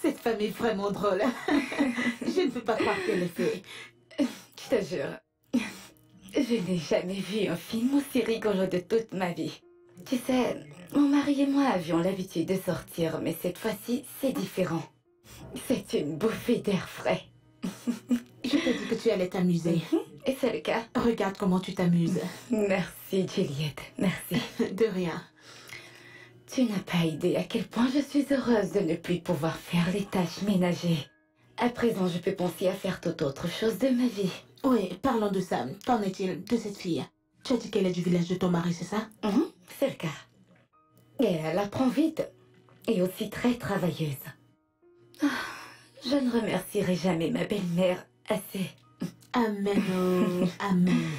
Cette femme est vraiment drôle. Je ne peux pas croire qu'elle l'ait fait. Je te jure, je n'ai jamais vu un film aussi rigolo de toute ma vie. Tu sais, mon mari et moi avions l'habitude de sortir, mais cette fois-ci, c'est différent. C'est une bouffée d'air frais. Je t'ai dit que tu allais t'amuser. Et c'est le cas. Regarde comment tu t'amuses. Merci, Juliette, merci. De rien. Tu n'as pas idée à quel point je suis heureuse de ne plus pouvoir faire les tâches ménagères. À présent, je peux penser à faire toute autre chose de ma vie. Oui, parlons de ça. Qu'en est-il de cette fille? Tu as dit qu'elle est du village de ton mari, c'est ça? C'est le cas. Et elle apprend vite. Et aussi très travailleuse. Ah, je ne remercierai jamais ma belle-mère assez. Amen, oh, amen.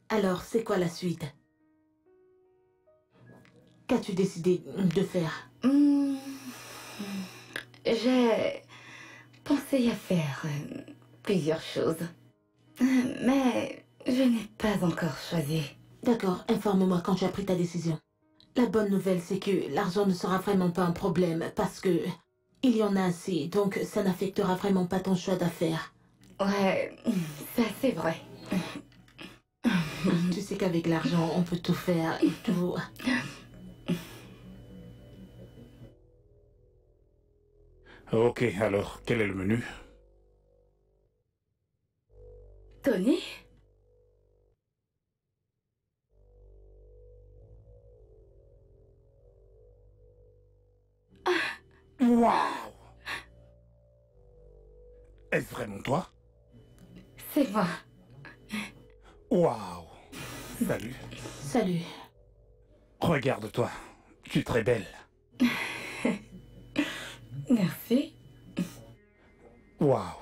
Alors, c'est quoi la suite? Qu'as-tu décidé de faire? J'ai pensé à faire plusieurs choses. Mais je n'ai pas encore choisi. D'accord, informe-moi quand tu as pris ta décision. La bonne nouvelle, c'est que l'argent ne sera vraiment pas un problème parce que il y en a assez, donc ça n'affectera vraiment pas ton choix d'affaires. Ouais, ça c'est vrai. Tu sais qu'avec l'argent, on peut tout faire et tout. Ok, alors, quel est le menu? Tony? Waouh! Est-ce vraiment toi? C'est moi. Waouh! Salut. Salut. Regarde-toi, tu es très belle. Merci. Waouh!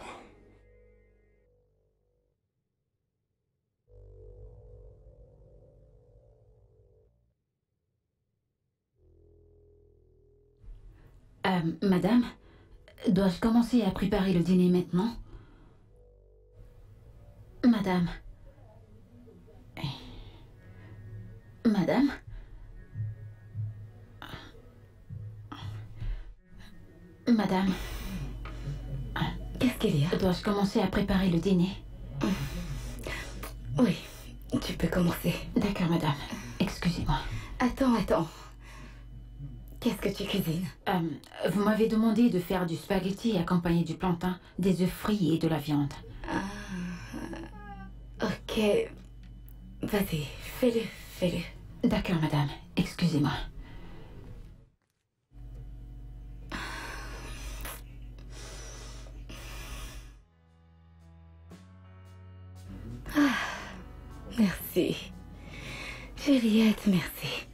Madame, dois-je commencer à préparer le dîner maintenant? Madame. Madame? Madame, Qu'est-ce qu'il y a? dois-je commencer à préparer le dîner? Oui, tu peux commencer. D'accord, madame. Excusez-moi. Attends. Qu'est-ce que tu cuisines? Vous m'avez demandé de faire du spaghetti accompagné du plantain, des œufs frits et de la viande. Ok. Vas-y, fais-le. D'accord, madame. Excusez-moi. Merci. Juliette, merci.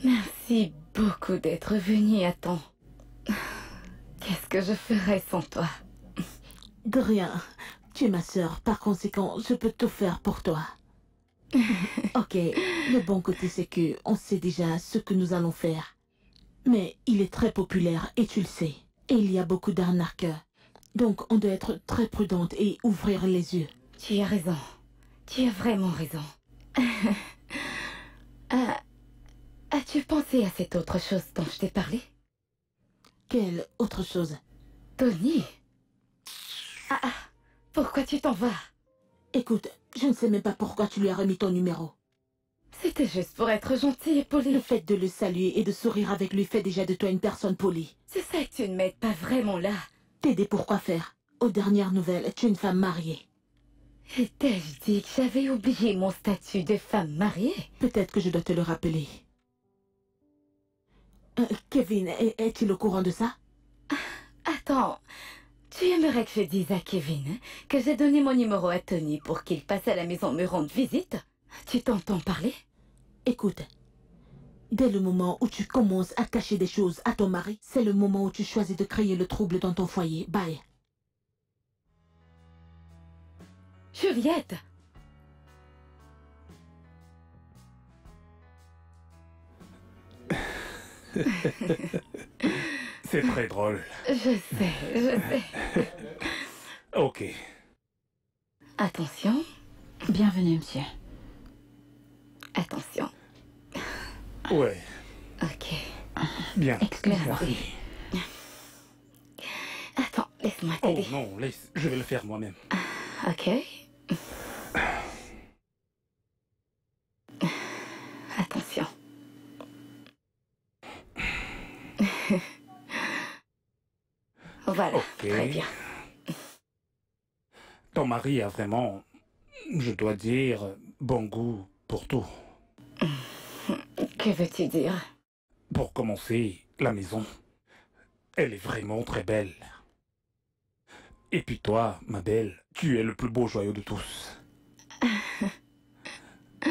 Merci beaucoup d'être venue à temps. Qu'est-ce que je ferais sans toi? De rien. Tu es ma sœur, par conséquent, je peux tout faire pour toi. Ok, le bon côté c'est que on sait déjà ce que nous allons faire. Mais il est très populaire et tu le sais. Et il y a beaucoup d'arnaqueurs. Donc on doit être très prudente et ouvrir les yeux. Tu as raison. Tu as vraiment raison. As-tu pensé à cette autre chose dont je t'ai parlé? Quelle autre chose? Tony? Pourquoi tu t'en vas? Écoute, je ne sais même pas pourquoi tu lui as remis ton numéro. C'était juste pour être gentil et poli. Le fait de le saluer et de sourire avec lui fait déjà de toi une personne polie. C'est ça que tu ne m'aides pas vraiment là. T'aider pour quoi faire? Aux dernières nouvelles, tu es une femme mariée. Et t'ai-je dit que j'avais oublié mon statut de femme mariée? Peut-être que je dois te le rappeler. Kevin, est-il au courant de ça? Attends, tu aimerais que je dise à Kevin que j'ai donné mon numéro à Tony pour qu'il passe à la maison me rendre visite? Tu t'entends parler? Écoute, dès le moment où tu commences à cacher des choses à ton mari, c'est le moment où tu choisis de créer le trouble dans ton foyer. Bye. Juliette! C'est très drôle. Je sais. Ok. Attention, Bienvenue, monsieur. attention. Ouais. Ok. Bien. Excuse-moi. Merci. Attends, laisse-moi Oh t'aider. non, laisse, je vais le faire moi-même. Ok. Attention. Voilà, Ok. très bien. Ton mari a vraiment, je dois dire, bon goût pour tout. Que veux-tu dire? Pour commencer, la maison, elle est vraiment très belle. Et puis toi, ma belle, tu es le plus beau joyau de tous.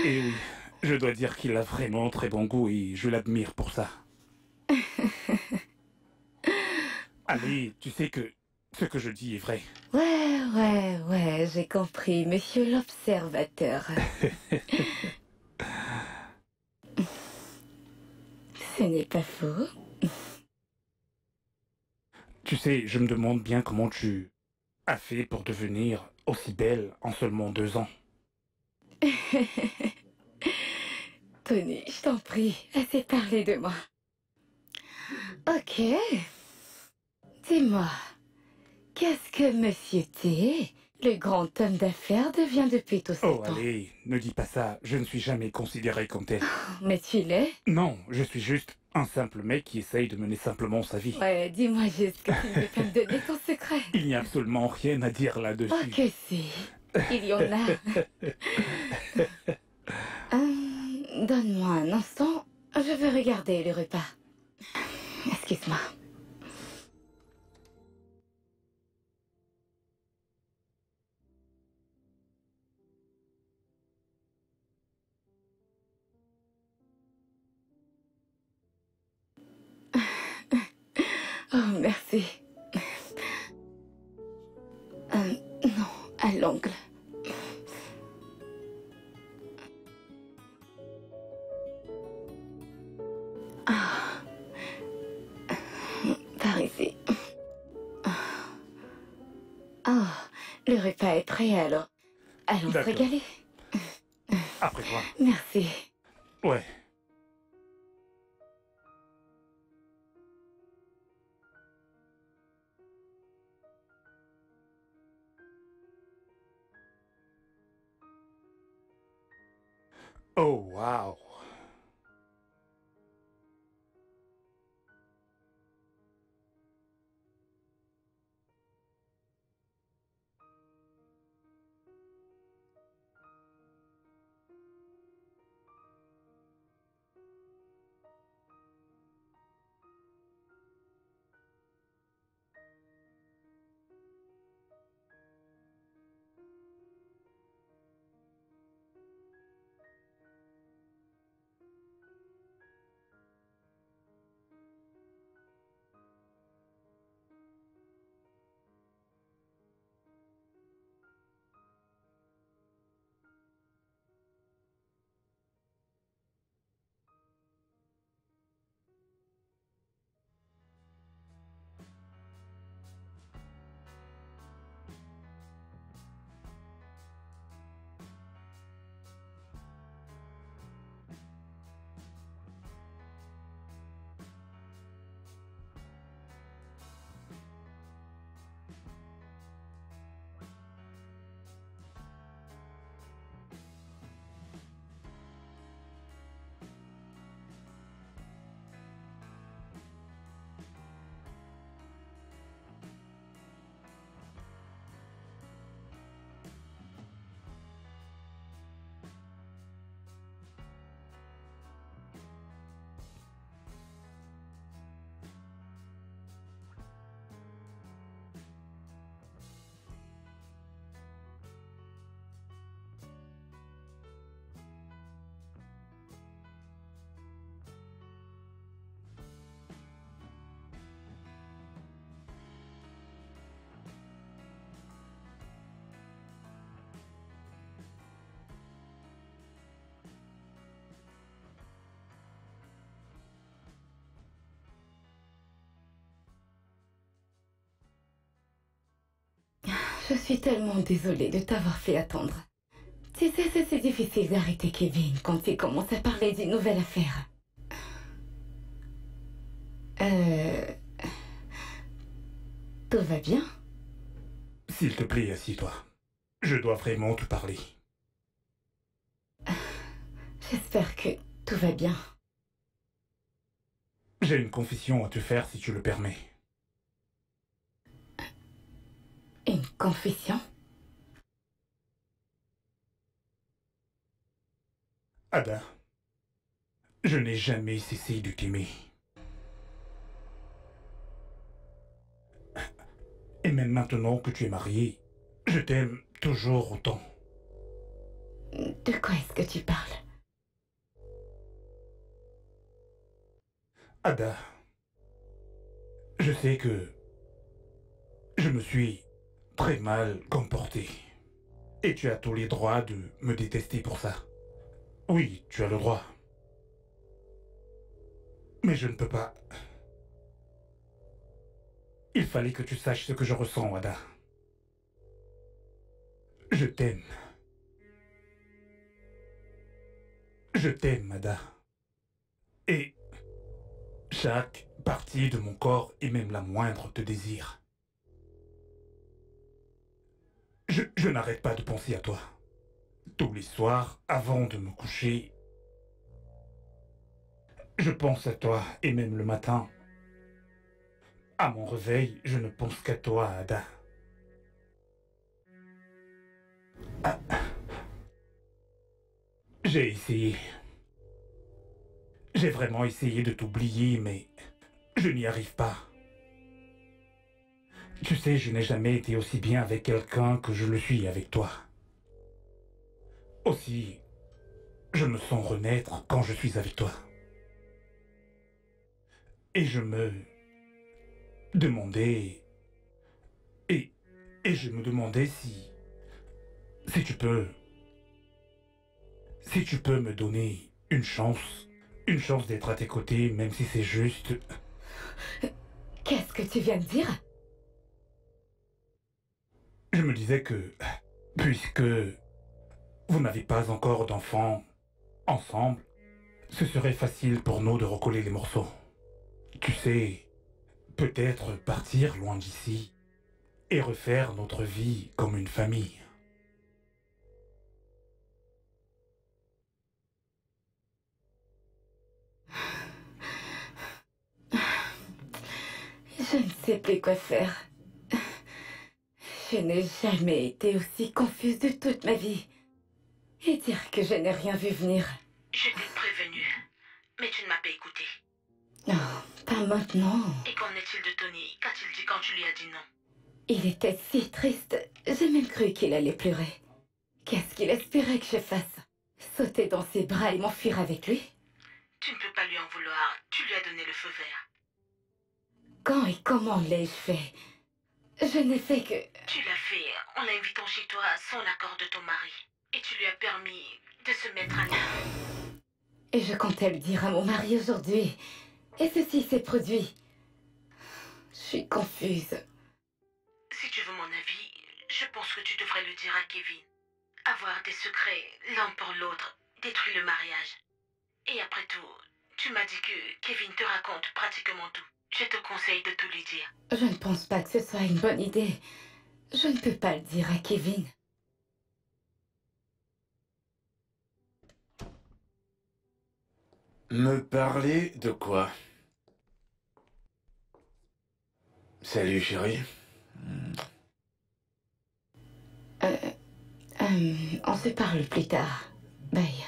Et oui, je dois dire qu'il a vraiment très bon goût et je l'admire pour ça. Allez, tu sais que ce que je dis est vrai. Ouais, j'ai compris, monsieur l'observateur. Ce n'est pas faux. Tu sais, je me demande bien comment tu as fait pour devenir aussi belle en seulement 2 ans. Tony, je t'en prie, assez parlé de moi. Ok. Dis-moi, qu'est-ce que Monsieur T, le grand homme d'affaires, devient depuis tous ces Oh, temps? allez, ne dis pas ça, je ne suis jamais considéré comme tel. Mais tu l'es? Non, je suis juste un simple mec qui essaye de mener simplement sa vie. Ouais, dis-moi juste que tu ne veux pas me donner ton secret. Il n'y a absolument rien à dire là-dessus. Oh que si, il y en a. Donne-moi un instant, je vais regarder le repas. Excuse-moi. Oh, merci. Non, à l'ongle. Ah. Par ici. Ah, le repas est prêt alors. Allons se D'accord. régaler. Après toi. Merci. Ouais. Oh, wow. Je suis tellement désolée de t'avoir fait attendre. Tu sais, c'est difficile d'arrêter Kevin quand il commence à parler d'une nouvelle affaire. Euh... Tout va bien? S'il te plaît, assis-toi. Je dois vraiment te parler. J'espère que tout va bien. J'ai une confession à te faire si tu le permets. Une confession? Ada, je n'ai jamais cessé de t'aimer. Et même maintenant que tu es mariée, je t'aime toujours autant. De quoi est-ce que tu parles? Ada, je sais que je me suis très mal comporté. Et tu as tous les droits de me détester pour ça. Oui, tu as le droit. Mais je ne peux pas. Il fallait que tu saches ce que je ressens, Ada. Je t'aime. Je t'aime, Ada. Et chaque partie de mon corps, et même la moindre, te désire. Je n'arrête pas de penser à toi. Tous les soirs, avant de me coucher, je pense à toi, et même le matin. À mon réveil, je ne pense qu'à toi, Ada. Ah. J'ai essayé. J'ai vraiment essayé de t'oublier, mais je n'y arrive pas. Tu sais, je n'ai jamais été aussi bien avec quelqu'un que je le suis avec toi. Aussi, je me sens renaître quand je suis avec toi. Et je me demandais... Et je me demandais si tu peux... Si tu peux me donner une chance d'être à tes côtés, même si c'est juste... Qu'est-ce que tu viens de dire? Je me disais que, puisque vous n'avez pas encore d'enfants ensemble, ce serait facile pour nous de recoller les morceaux. Tu sais, peut-être partir loin d'ici et refaire notre vie comme une famille. Je ne sais plus quoi faire. Je n'ai jamais été aussi confuse de toute ma vie. Et dire que je n'ai rien vu venir. Je t'ai prévenu, mais tu ne m'as pas écouté. Oh, pas maintenant. Et qu'en est-il de Tony? Qu'a-t-il dit quand tu lui as dit non? Il était si triste. J'ai même cru qu'il allait pleurer. Qu'est-ce qu'il espérait que je fasse? Sauter dans ses bras et m'enfuir avec lui? Tu ne peux pas lui en vouloir. Tu lui as donné le feu vert. Quand et comment l'ai-je fait? Je n'ai fait que... Tu l'as fait en l'invitant chez toi sans l'accord de ton mari. Et tu lui as permis de se mettre à nu. Et je comptais le dire à mon mari aujourd'hui. Et ceci s'est produit. Je suis confuse. Si tu veux mon avis, je pense que tu devrais le dire à Kevin. Avoir des secrets l'un pour l'autre détruit le mariage. Et après tout, tu m'as dit que Kevin te raconte pratiquement tout. Je te conseille de tout lui dire. Je ne pense pas que ce soit une bonne idée. Je ne peux pas le dire à Kevin. Me parler de quoi? Salut chérie. On se parle plus tard. Bye.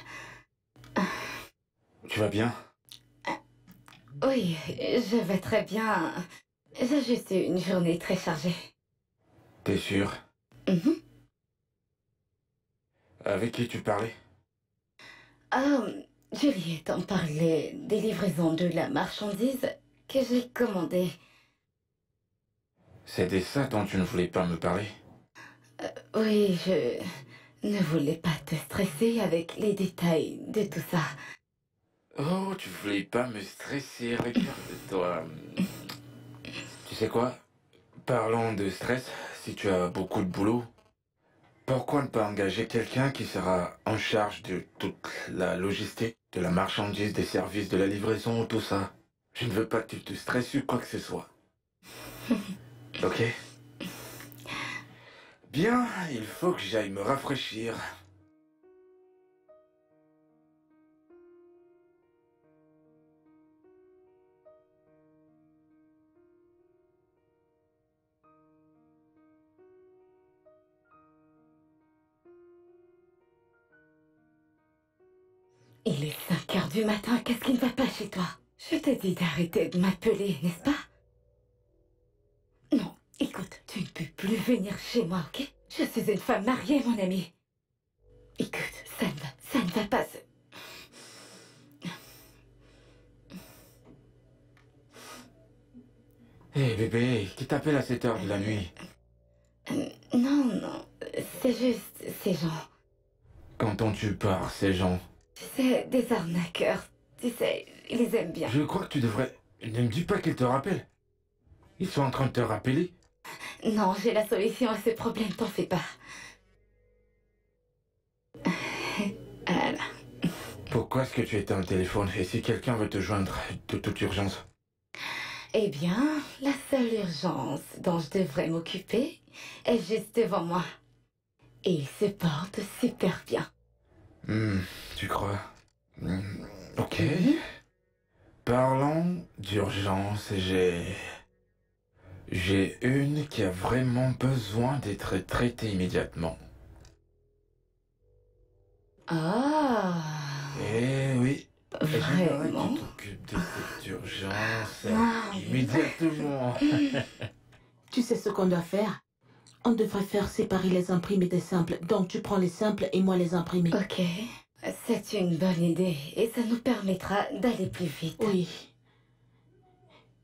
Tu vas bien? Oui, je vais très bien. J'ai juste eu une journée très chargée. T'es sûr? Mhm. Avec qui tu parlais? Juliette en parlait des livraisons de la marchandise que j'ai commandée. C'était ça dont tu ne voulais pas me parler? Oui, je ne voulais pas te stresser avec les détails de tout ça. Oh, tu voulais pas me stresser, regarde-toi. Tu sais quoi? Parlons de stress, si tu as beaucoup de boulot, pourquoi ne pas engager quelqu'un qui sera en charge de toute la logistique, de la marchandise, des services, de la livraison, tout ça? Je ne veux pas que tu te stresses ou quoi que ce soit. Ok? Bien, il faut que j'aille me rafraîchir. Il est 5 heures du matin, qu'est-ce qui ne va pas chez toi? Je t'ai dit d'arrêter de m'appeler, n'est-ce pas? Non, écoute, tu ne peux plus venir chez moi, ok? Je suis une femme mariée, mon ami. Écoute, ça ne va pas. Hé bébé, qui t'appelle à cette heure de la nuit? Non, c'est juste ces gens. Qu'entends-tu par ces gens? Tu sais, des arnaqueurs. Tu sais, ils les aiment bien. Je crois que tu devrais... Ne me dis pas qu'ils te rappellent. Ils sont en train de te rappeler? Non, j'ai la solution à ce problème, t'en fais pas. Voilà. Pourquoi est-ce que tu éteins le téléphone? Et si quelqu'un veut te joindre de toute urgence? Eh bien, la seule urgence dont je devrais m'occuper est juste devant moi. Et il se porte super bien. Tu crois? Ok. Parlons d'urgence, j'ai une qui a vraiment besoin d'être traitée immédiatement. Ah. Eh oui. J'aimerais Vraiment? que tu t'occupes de cette urgence Ah. immédiatement. Tu sais ce qu'on doit faire? On devrait faire séparer les imprimés des simples. Donc tu prends les simples et moi les imprimés. Ok. C'est une bonne idée et ça nous permettra d'aller plus vite. Oui.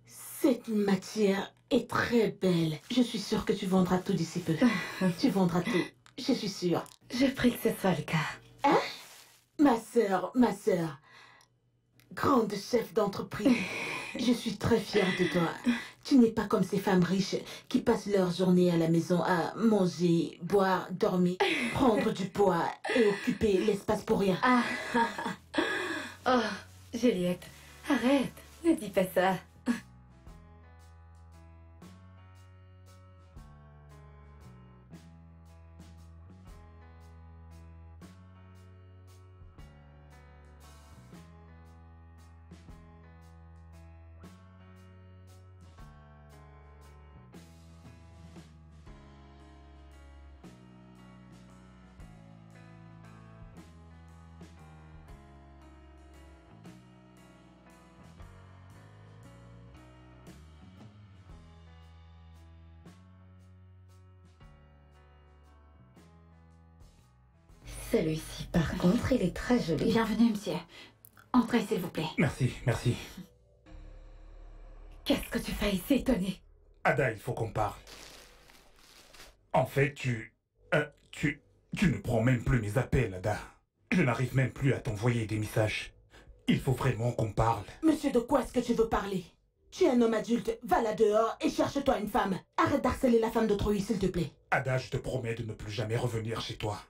Cette matière est très belle. Je suis sûre que tu vendras tout d'ici peu. Tu vendras tout. Je suis sûre. Je prie que ce soit le cas. Hein? Ma sœur. Grande chef d'entreprise. Je suis très fière de toi. Tu n'es pas comme ces femmes riches qui passent leur journée à la maison à manger, boire, dormir, prendre du poids et occuper l'espace pour rien. Oh, Juliette, arrête, ne dis pas ça. Celui-ci, par contre, il est très joli. Bienvenue, monsieur. Entrez, s'il vous plaît. Merci. Qu'est-ce que tu fais ici, Tony? Ada, il faut qu'on parle. En fait, tu ne prends même plus mes appels, Ada. Je n'arrive même plus à t'envoyer des messages. Il faut vraiment qu'on parle. Monsieur, de quoi est-ce que tu veux parler? Tu es un homme adulte, va là dehors et cherche-toi une femme. Arrête d'harceler la femme d'autrui, s'il te plaît. Ada, je te promets de ne plus jamais revenir chez toi.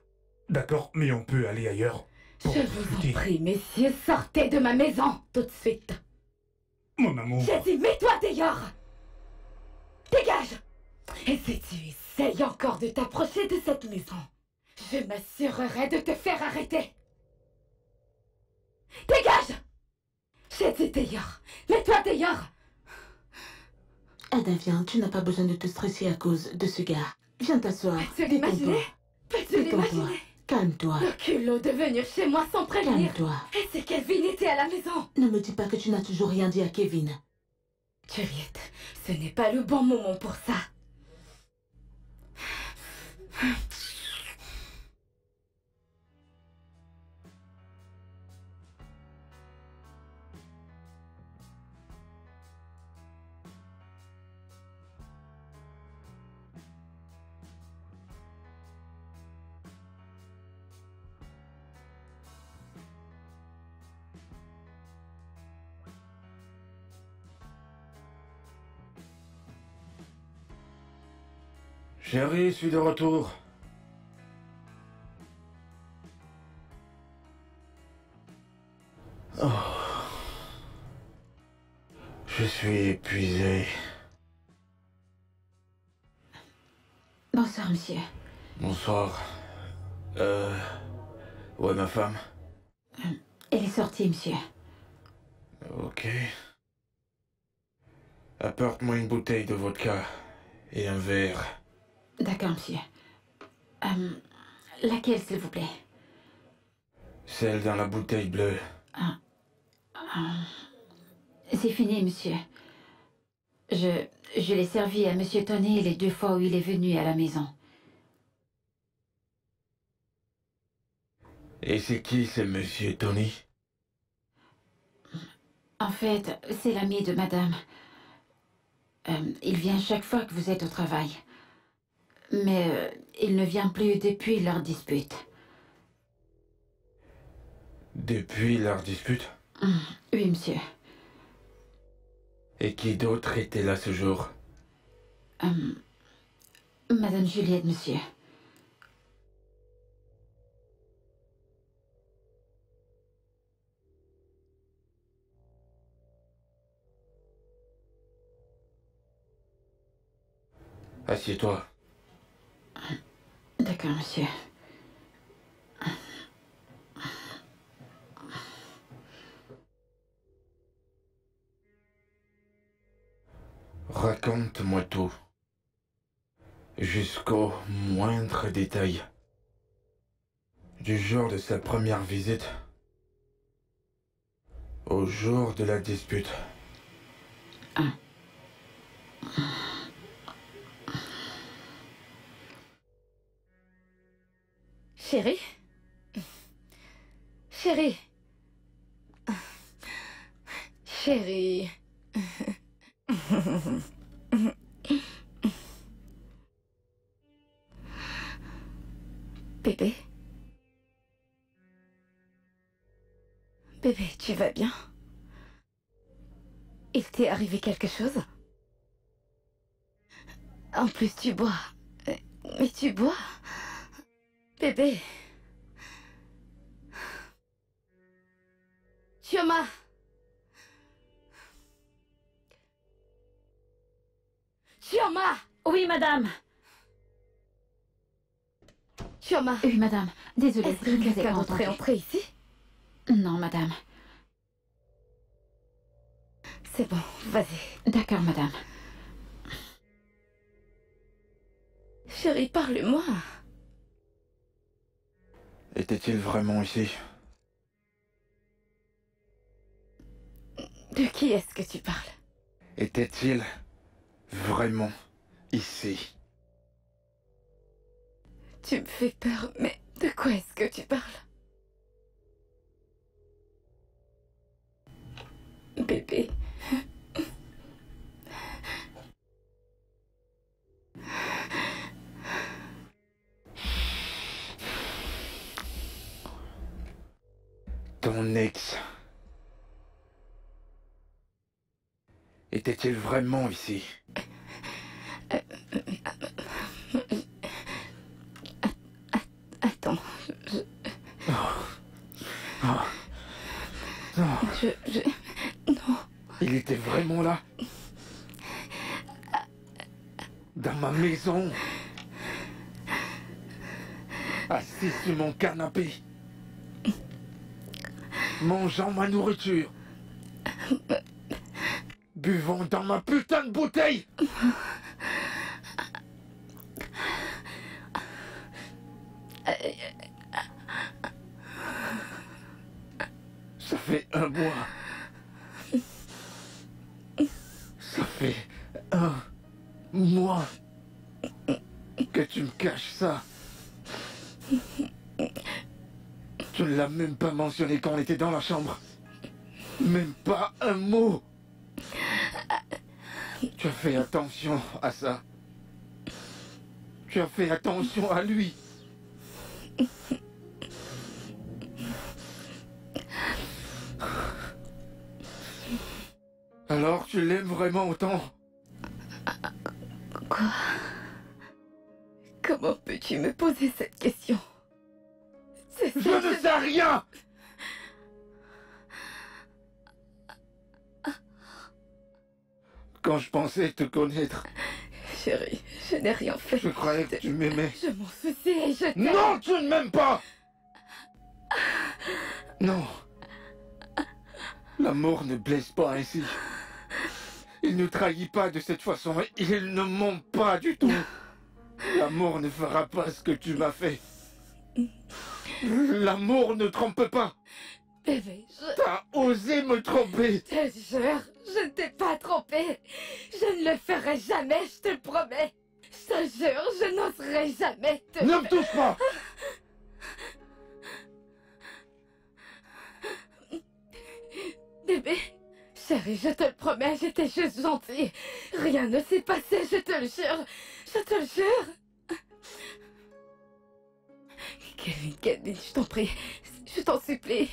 D'accord, mais on peut aller ailleurs. Je vous en prie, messieurs, sortez de ma maison, tout de suite. Mon amour. J'ai dit, mets-toi dehors. Dégage. Et si tu essayes encore de t'approcher de cette maison, je m'assurerai de te faire arrêter. Dégage. J'ai dit dehors. Mets-toi dehors. Ada, viens, tu n'as pas besoin de te stresser à cause de ce gars. Viens t'asseoir. Peux-tu l'imaginer? Peux-tu l'imaginer? Calme-toi. Le culot de venir chez moi sans prévenir. Calme-toi. Et si Kevin était à la maison? Ne me dis pas que tu n'as toujours rien dit à Kevin. Juliette, ce n'est pas le bon moment pour ça. Chérie, je suis de retour. Je suis épuisé. Bonsoir, monsieur. Bonsoir. Ouais, ma femme? Elle est sortie, monsieur. Ok. Apporte-moi une bouteille de vodka et un verre. D'accord, monsieur. Laquelle, s'il vous plaît? Celle dans la bouteille bleue. C'est fini, monsieur. Je l'ai servi à monsieur Tony les 2 fois où il est venu à la maison. Et c'est qui ce monsieur Tony? En fait, c'est l'ami de madame. Il vient chaque fois que vous êtes au travail. Mais il ne vient plus depuis leur dispute. Depuis leur dispute? Oui, monsieur. Et qui d'autre était là ce jour? Madame Juliette, monsieur. Assieds-toi. D'accord, monsieur. Raconte-moi tout. Jusqu'au moindre détail. Du jour de sa première visite au jour de la dispute. Chérie? Chérie? Chérie? Bébé? Bébé, tu vas bien? Il t'est arrivé quelque chose? En plus, tu bois. Mais tu bois? Bébé? Chioma! Chioma! Oui, madame. Chioma! Oui, madame. Désolée, Est-ce je ne que vous ai quelqu'un pas d'autre est entendu. entré ici? Non, madame. C'est bon, vas-y. D'accord, madame. Chérie, parle-moi. Était-il vraiment ici? De qui est-ce que tu parles? Était-il vraiment ici? Tu me fais peur, mais de quoi est-ce que tu parles? Bébé. Ton ex. Était-il vraiment ici? Attends, Non, Non. il était vraiment là? Dans ma maison? Assis sur mon canapé? Mangeant ma nourriture? Buvant dans ma putain de bouteille? Ça fait 1 mois. Ça fait 1 mois que tu me caches ça. Tu ne l'as même pas mentionné quand on était dans la chambre. Même pas un mot. Tu as fait attention à ça. Tu as fait attention à lui. Alors tu l'aimes vraiment autant? Quoi? Comment peux-tu me poser cette question? Je ne sais rien! quand je pensais te connaître. Chérie, je n'ai rien fait. Je croyais que tu m'aimais. Je m'en souciais et je t'aime. Non, tu ne m'aimes pas. Non. L'amour ne blesse pas ainsi. Il ne trahit pas de cette façon. Il ne ment pas du tout. L'amour ne fera pas ce que tu m'as fait. L'amour ne trompe pas. Bébé, T'as osé me tromper. je te jure, je ne t'ai pas trompé. Je ne le ferai jamais, je te le promets. Je te jure, je n'oserai jamais te... Ne me touche pas. Bébé, chérie, je te le promets, j'étais juste gentille. Rien ne s'est passé, je te le jure. Je te le jure. Kevin, je t'en prie. Je t'en supplie.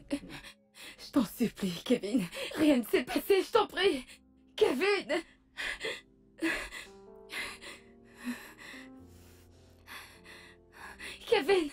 Je t'en supplie, Kevin. Rien ne s'est passé, je t'en prie. Kevin. Kevin.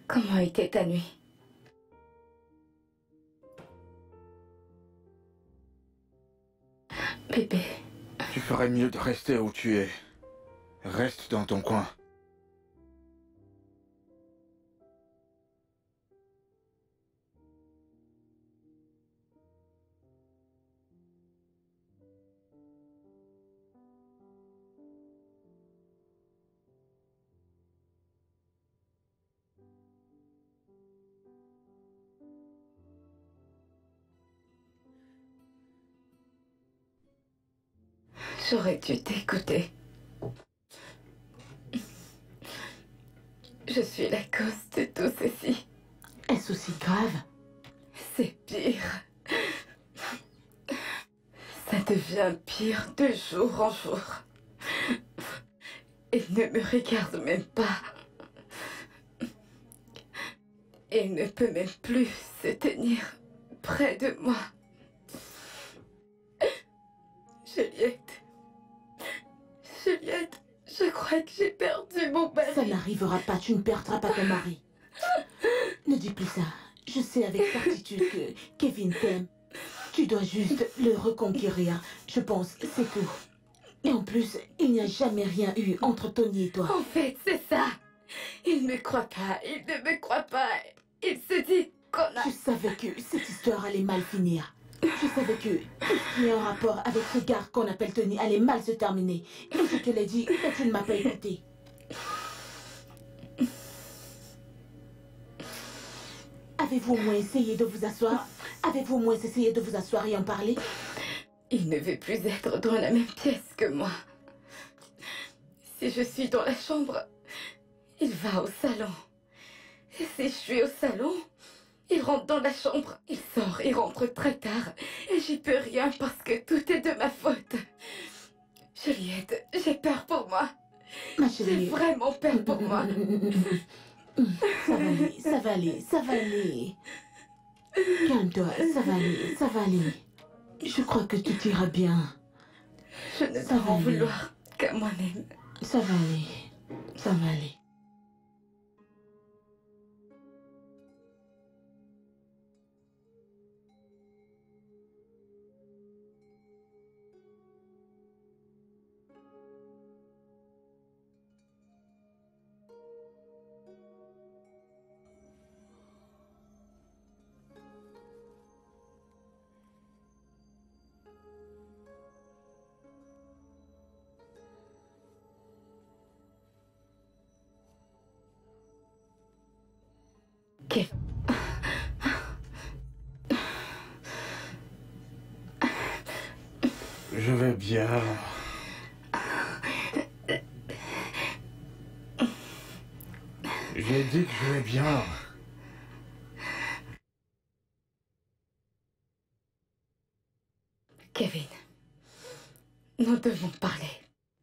Comment était ta nuit? Bébé. Tu ferais mieux de rester où tu es. Reste dans ton coin. J'aurais dû t'écouter. Je suis la cause de tout ceci. Est-ce aussi grave? C'est pire. Ça devient pire de jour en jour. Il ne me regarde même pas. Il ne peut même plus se tenir près de moi. Juliette, je crois que j'ai perdu mon mari. Ça n'arrivera pas, tu ne perdras pas ton mari. Ne dis plus ça. Je sais avec certitude que Kevin t'aime. Tu dois juste le reconquérir. Je pense, c'est tout. Et en plus, il n'y a jamais rien eu entre Tony et toi. En fait, c'est ça. Il ne me croit pas, il ne me croit pas. Il se dit qu'on a... Je savais que cette histoire allait mal finir. Je savais que tout ce qui est en rapport avec ce gars qu'on appelle Tony allait mal se terminer. Et je te l'ai dit, mais tu ne m'as pas écouté. Avez-vous au moins essayé de vous asseoir? Avez-vous au moins essayé de vous asseoir et en parler? Il ne veut plus être dans la même pièce que moi. Si je suis dans la chambre, il va au salon. Et si je suis au salon, il rentre dans la chambre. Il sort, il rentre très tard. Et j'y peux rien parce que tout est de ma faute. Juliette, j'ai peur pour moi. Ma J'ai chérie. vraiment peur pour moi. Ça va aller, ça va aller, ça va aller. Calme-toi, ça va aller, ça va aller. Je crois que tout ira bien. Je ne Ça dois va en aller. vouloir qu'à moi-même. Ça va aller, ça va aller. Kev, Je vais bien. J'ai dit que je vais bien. Kevin, Nous devons parler.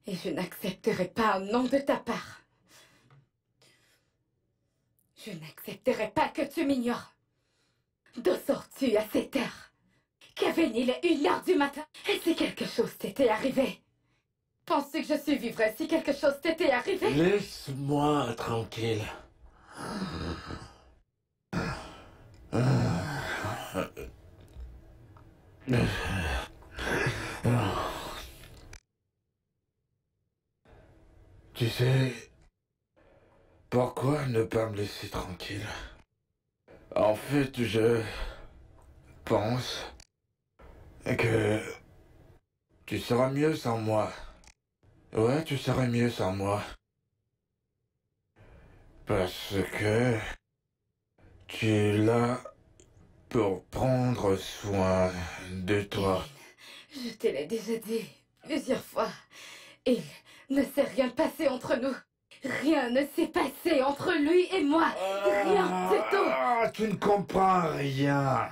Et je n'accepterai pas un non de ta part. Je n'accepterai pas que tu m'ignores. D'où sors-tu à cette heure? Kevin, il est 1h du matin. Et si quelque chose t'était arrivé? Penses-tu que je survivrais si quelque chose t'était arrivé? Laisse-moi tranquille. Tu sais, pourquoi ne pas me laisser tranquille? En fait, je pense que tu seras mieux sans moi. Ouais, tu serais mieux sans moi. Parce que tu es là pour prendre soin de toi. Je te l'ai déjà dit plusieurs fois. Il ne s'est rien passé entre nous. Rien ne s'est passé entre lui et moi. Rien du tout. Ah, tu ne comprends rien.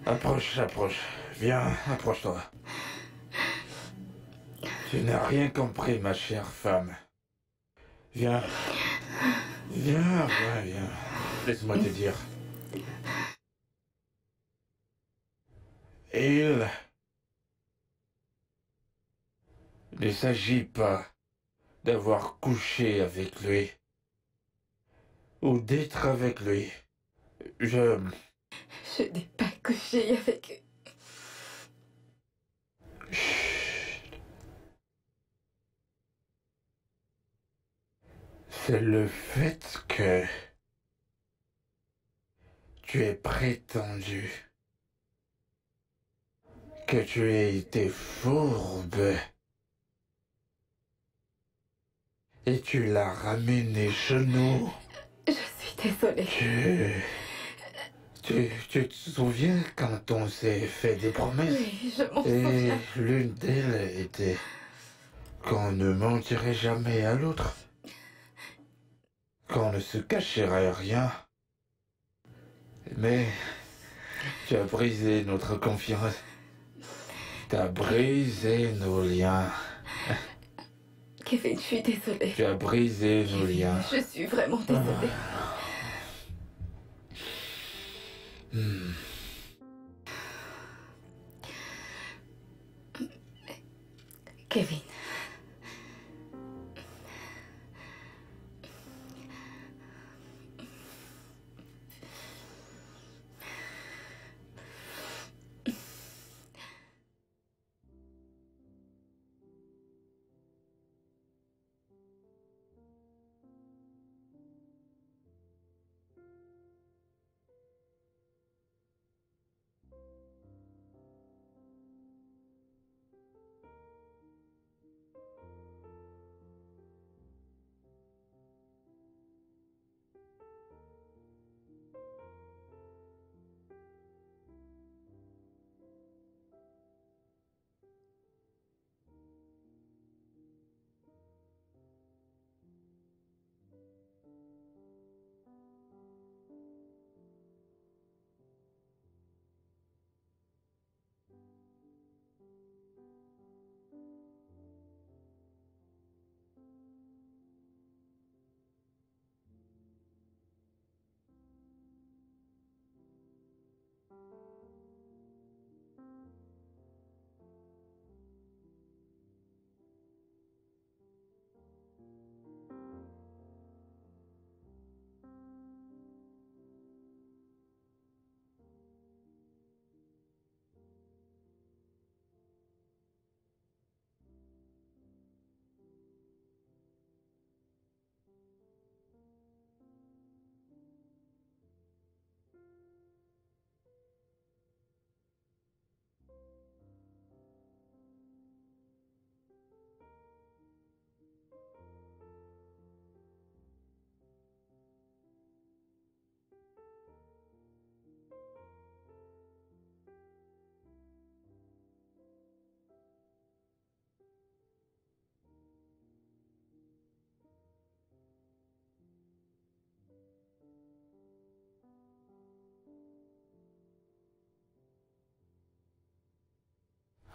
Approche, approche. Viens, approche-toi. Tu n'as rien compris, ma chère femme. Viens. Viens, viens, viens. Laisse-moi te dire. Il ne s'agit pas d'avoir couché avec lui ou d'être avec lui. Je n'ai pas couché avec... Chut. C'est le fait que tu aies prétendu que tu aies été fourbe et tu l'as ramené chez nous. Je suis désolée. Tu te souviens quand on s'est fait des promesses? Oui, je m'en Et souviens. l'une d'elles était qu'on ne mentirait jamais à l'autre, qu'on ne se cacherait rien. Mais tu as brisé notre confiance. Tu as brisé nos liens. Kevin, je suis désolée. Tu as brisé nos liens. Je suis vraiment désolée. Kevin.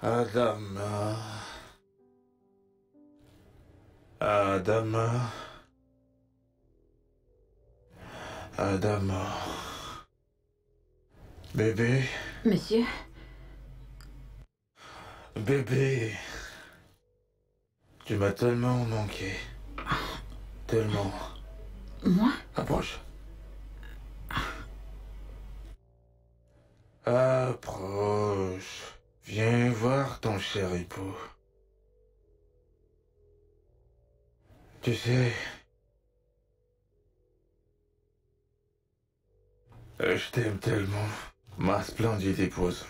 Adama. Adama. Adama. Bébé. Monsieur, Bébé. Tu m'as tellement manqué. Tellement. moi? Approche. Approche. Viens voir ton cher époux. Tu sais, je t'aime tellement, ma splendide épouse.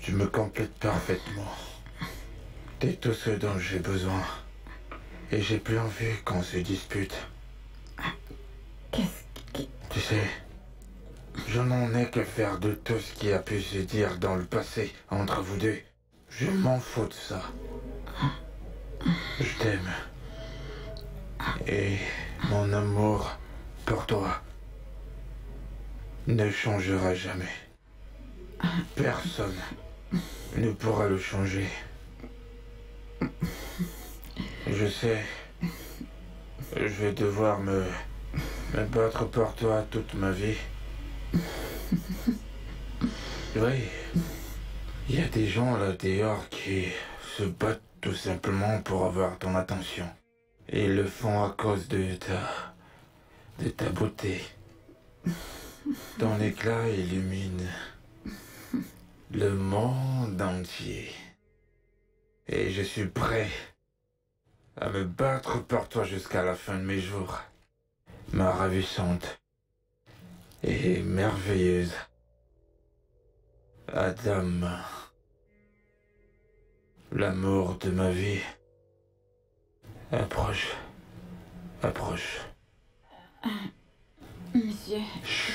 Tu me complètes parfaitement. T'es tout ce dont j'ai besoin. Et j'ai plus envie qu'on se dispute. Qu'est-ce qui... Tu sais, je n'en ai que faire de tout ce qui a pu se dire dans le passé entre vous deux. Je m'en fous de ça. Je t'aime. Et mon amour pour toi ne changera jamais. Personne ne pourra le changer. Je sais, je vais devoir me battre pour toi toute ma vie. Oui, il y a des gens là dehors qui se battent tout simplement pour avoir ton attention. Et ils le font à cause de ta beauté. Ton éclat illumine le monde entier. Et je suis prêt à me battre pour toi jusqu'à la fin de mes jours. Ma ravissante et merveilleuse Adama. L'amour de ma vie. Approche. Approche. Monsieur... Chut.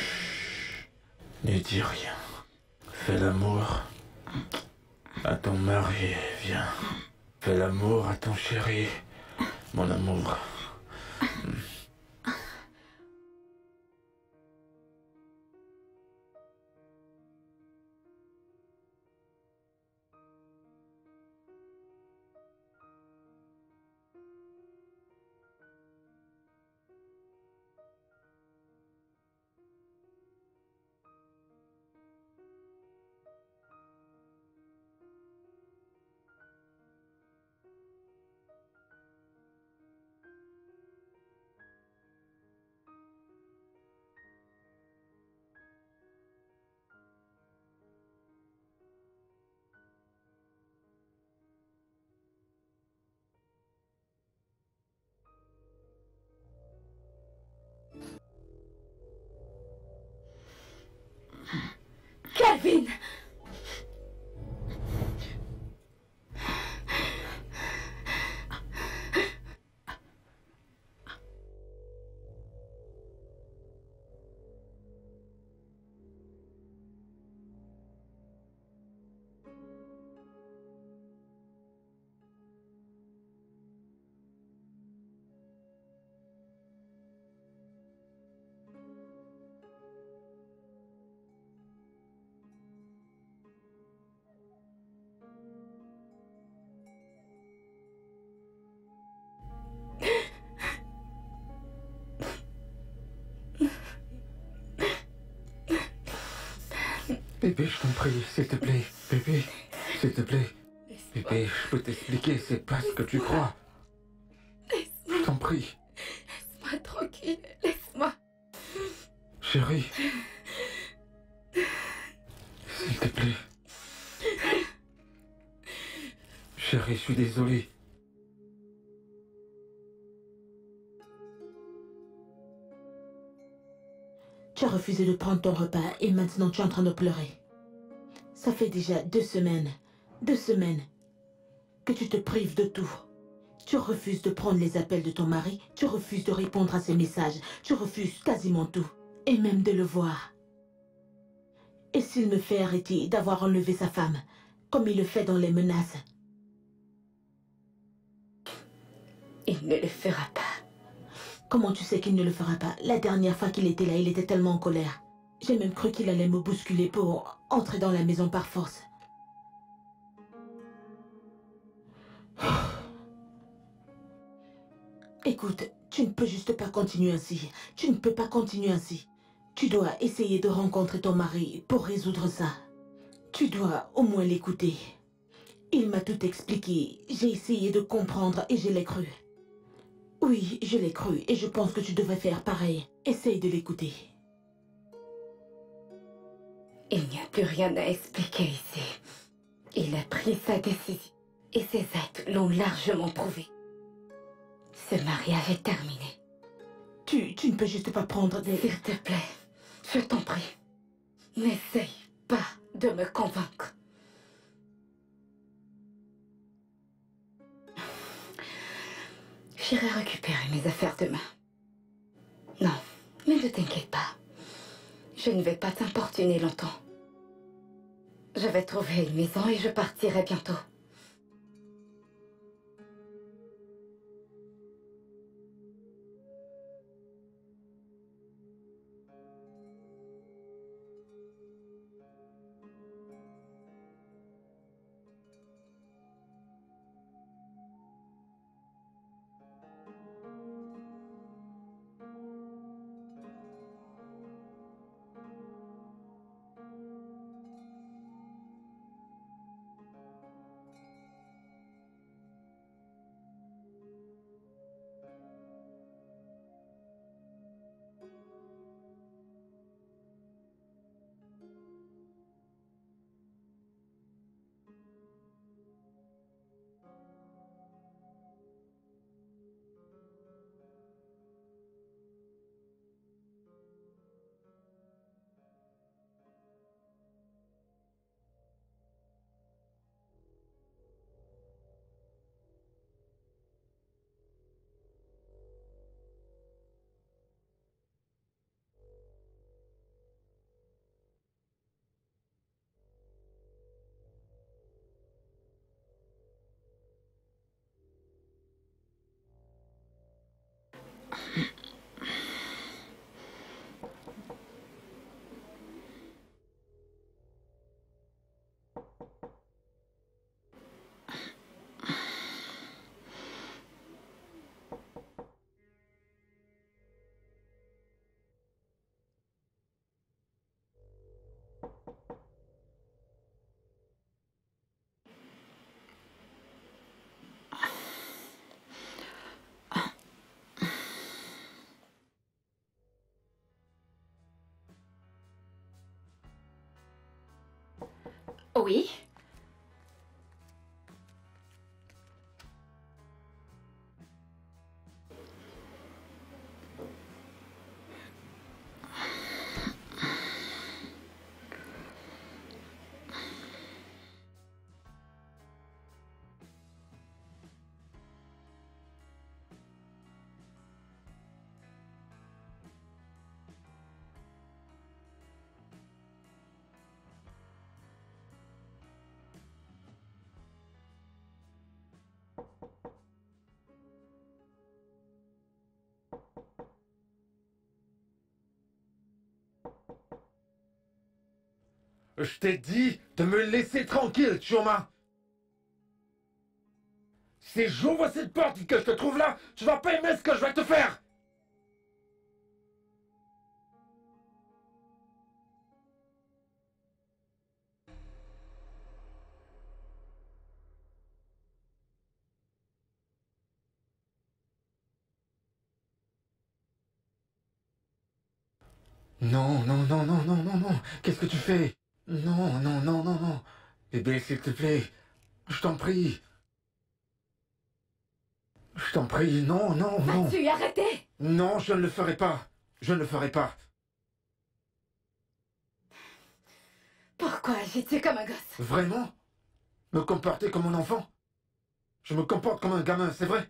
Ne dis rien. Fais l'amour à ton mari, viens. Fais l'amour à ton chéri, mon amour. Calvin! Bébé, je t'en prie, s'il te plaît. Bébé, s'il te plaît. Bébé, je peux t'expliquer, c'est pas ce que tu crois. Je t'en prie. Laisse-moi tranquille, laisse-moi. Chérie. S'il te plaît. Chérie, je suis désolé. Tu as refusé de prendre ton repas et maintenant tu es en train de pleurer. Ça fait déjà 2 semaines que tu te prives de tout. Tu refuses de prendre les appels de ton mari, tu refuses de répondre à ses messages, tu refuses quasiment tout, et même de le voir. Et s'il me fait arrêter d'avoir enlevé sa femme, comme il le fait dans les menaces? Il ne le fera pas. Comment tu sais qu'il ne le fera pas? La dernière fois qu'il était là, il était tellement en colère. J'ai même cru qu'il allait me bousculer pour entrer dans la maison par force. Écoute, tu ne peux juste pas continuer ainsi. Tu ne peux pas continuer ainsi. Tu dois essayer de rencontrer ton mari pour résoudre ça. Tu dois au moins l'écouter. Il m'a tout expliqué. J'ai essayé de comprendre et je l'ai cru. Oui, je l'ai cru et je pense que tu devrais faire pareil. Essaye de l'écouter. Il n'y a plus rien à expliquer ici. Il a pris sa décision et ses actes l'ont largement prouvé. Ce mariage est terminé. Tu ne peux juste pas prendre des... S'il te plaît, je t'en prie, n'essaye pas de me convaincre. J'irai récupérer mes affaires demain. Non, mais ne t'inquiète pas. Je ne vais pas t'importuner longtemps. Je vais trouver une maison et je partirai bientôt. Oui. Je t'ai dit de me laisser tranquille, Chioma. Si j'ouvre cette porte et que je te trouve là, tu vas pas aimer ce que je vais te faire. Non, non, non, non, non, non, non. Qu'est-ce que tu fais? Non, non, non, non, non. Bébé, s'il te plaît. Je t'en prie. Je t'en prie, non, non, non. Vas-tu arrêter? Non, je ne le ferai pas. Je ne le ferai pas. Pourquoi agis-tu comme un gosse? Vraiment? Me comporter comme un enfant? Je me comporte comme un gamin, c'est vrai?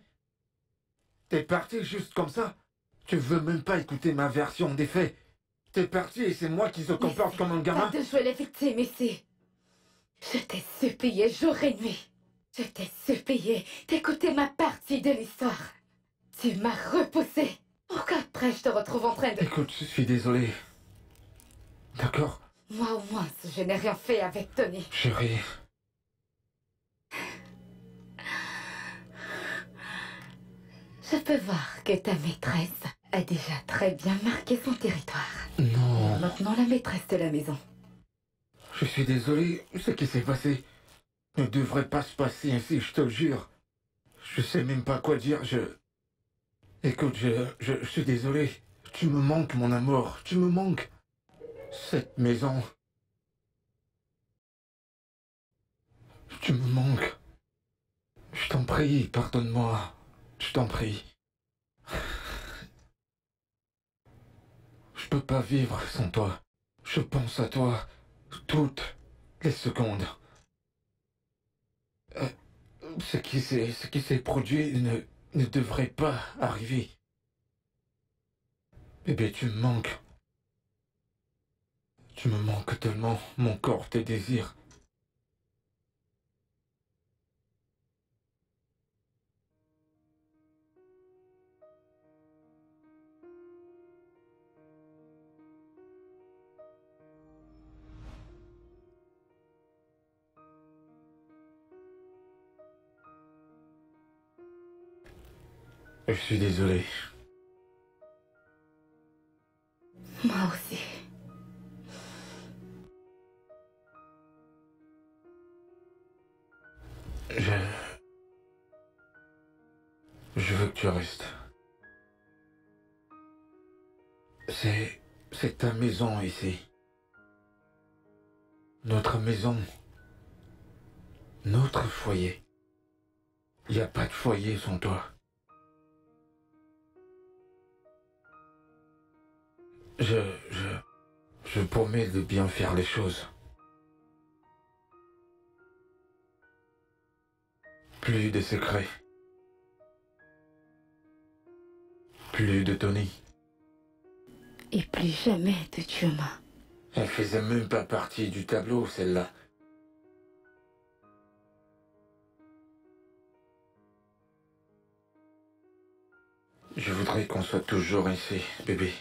T'es parti juste comme ça? Tu veux même pas écouter ma version des faits? T'es parti et c'est moi qui se comporte comme un gamin? Pas de jouer les victimes ici. Je t'ai supplié jour et nuit. Je t'ai supplié d'écouter ma partie de l'histoire. Tu m'as repoussé. Pourquoi après je te retrouve en train de... Écoute, je suis désolé. D'accord? Moi au moins, je n'ai rien fait avec Tony. Chérie. Je peux voir que ta maîtresse a déjà très bien marqué son territoire. Non. Maintenant la maîtresse de la maison. Je suis désolé, ce qui s'est passé ne devrait pas se passer ainsi, je te le jure. Je sais même pas quoi dire, Écoute, je suis désolé. Tu me manques, mon amour, tu me manques. Cette maison... Tu me manques. Je t'en prie, pardonne-moi. Je t'en prie. Je peux pas vivre sans toi. Je pense à toi toutes les secondes. Ce qui s'est produit ne devrait pas arriver. Bébé, tu me manques. Tu me manques tellement, mon corps te désire. Je suis désolé. Moi aussi. Je veux que tu restes. C'est ta maison ici. Notre maison. Notre foyer. Il n'y a pas de foyer sans toi. Je promets de bien faire les choses. Plus de secrets. Plus de Tony. Et plus jamais de Chuma. Elle faisait même pas partie du tableau, celle-là. Je voudrais qu'on soit toujours ici, bébé.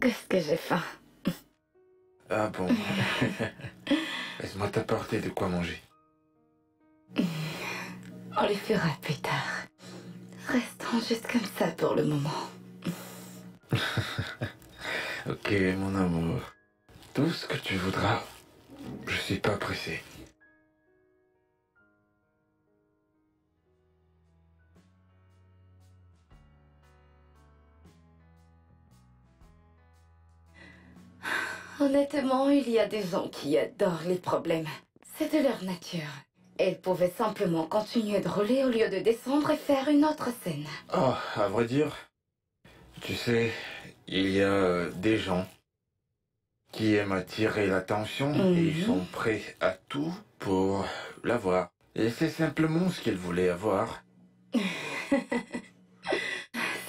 Qu'est-ce que j'ai faim? Ah bon. Laisse-moi t'apporter de quoi manger. On le fera plus tard. Restons juste comme ça pour le moment. Ok, mon amour. Tout ce que tu voudras. Je suis pas pressé. Honnêtement, il y a des gens qui adorent les problèmes. C'est de leur nature. Elles pouvaient simplement continuer de rouler au lieu de descendre et faire une autre scène. Oh, à vrai dire, tu sais, il y a des gens qui aiment attirer l'attention et ils sont prêts à tout pour l'avoir. Et c'est simplement ce qu'ils voulaient avoir.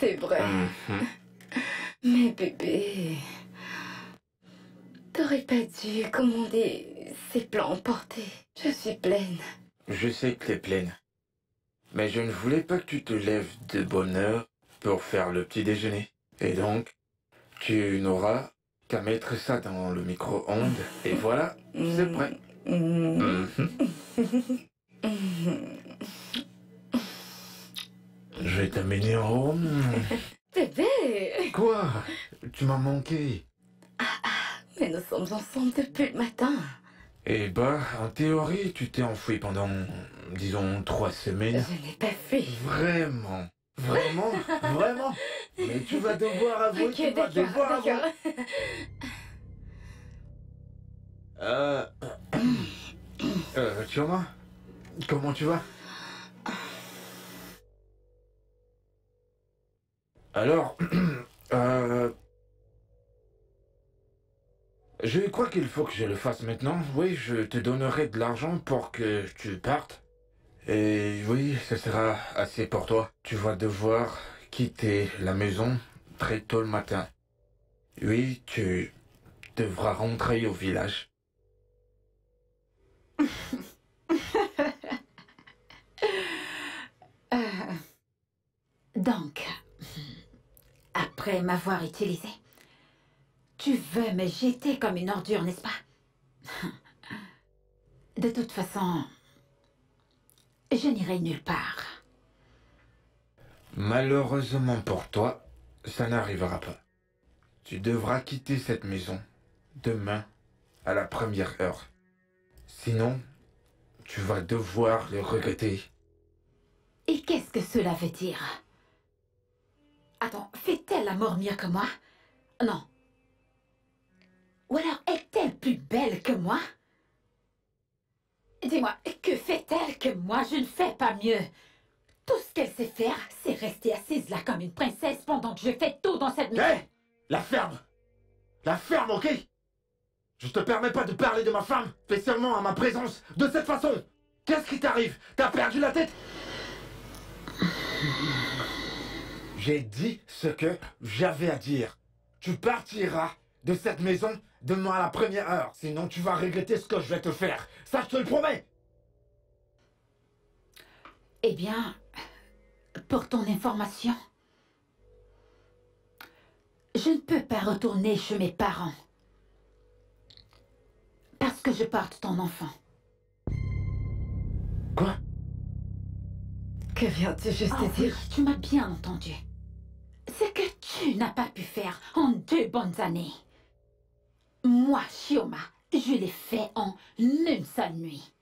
C'est vrai. Mais bébé, t'aurais pas dû commander ces plats emportés. Je suis pleine. Je sais que t'es pleine. Mais je ne voulais pas que tu te lèves de bonne heure pour faire le petit déjeuner. Et donc, tu n'auras qu'à mettre ça dans le micro-ondes. Et voilà, c'est prêt. Je vais t'amener en haut. Bébé! Quoi? Tu m'as manqué. Mais nous sommes ensemble depuis le matin. Eh bah, en théorie, tu t'es enfoui pendant, disons, 3 semaines. Je n'ai pas fui. Vraiment? Vraiment? Vraiment? Mais tu vas devoir avouer, Ok, tu vas devoir avouer. d'accord. Choma, comment tu vas? Alors, je crois qu'il faut que je le fasse maintenant. Oui, je te donnerai de l'argent pour que tu partes. Et oui, ce sera assez pour toi. Tu vas devoir quitter la maison très tôt le matin. Oui, tu devras rentrer au village. Donc, après m'avoir utilisé, tu veux me jeter comme une ordure, n'est-ce pas? De toute façon, je n'irai nulle part. Malheureusement pour toi, ça n'arrivera pas. Tu devras quitter cette maison demain à la première heure. Sinon, tu vas devoir le regretter. Et qu'est-ce que cela veut dire? Attends, fait-elle la mort mieux que moi? Non. Ou alors est-elle plus belle que moi? Dis-moi, que fait-elle que moi je ne fais pas mieux? Tout ce qu'elle sait faire, c'est rester assise là comme une princesse pendant que je fais tout dans cette maison. Hé! La ferme! La ferme, ok? Je te permets pas de parler de ma femme, spécialement à ma présence, de cette façon! Qu'est-ce qui t'arrive? T'as perdu la tête? J'ai dit ce que j'avais à dire. Tu partiras de cette maison demain à la première heure, sinon tu vas regretter ce que je vais te faire. Ça, je te le promets! Eh bien, pour ton information, je ne peux pas retourner chez mes parents. Parce que je porte ton enfant. Quoi? Que viens-tu juste Ah oui, dire? tu m'as bien entendu. Ce que tu n'as pas pu faire en 2 bonnes années. Moi, Chioma, je l'ai fait en une seule nuit.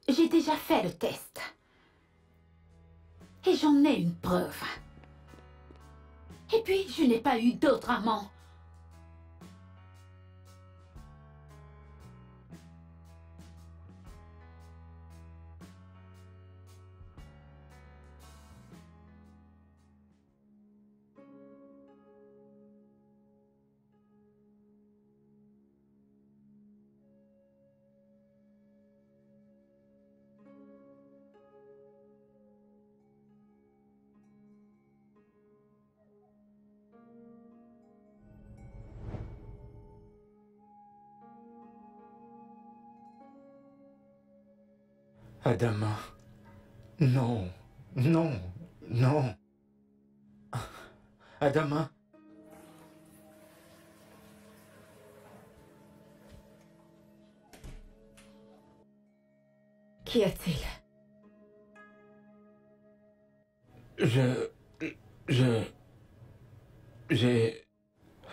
J'ai déjà fait le test. Et j'en ai une preuve. Et puis, je n'ai pas eu d'autre amant. Adama. Non. Non. Non. Adama. Qu'y a-t-il?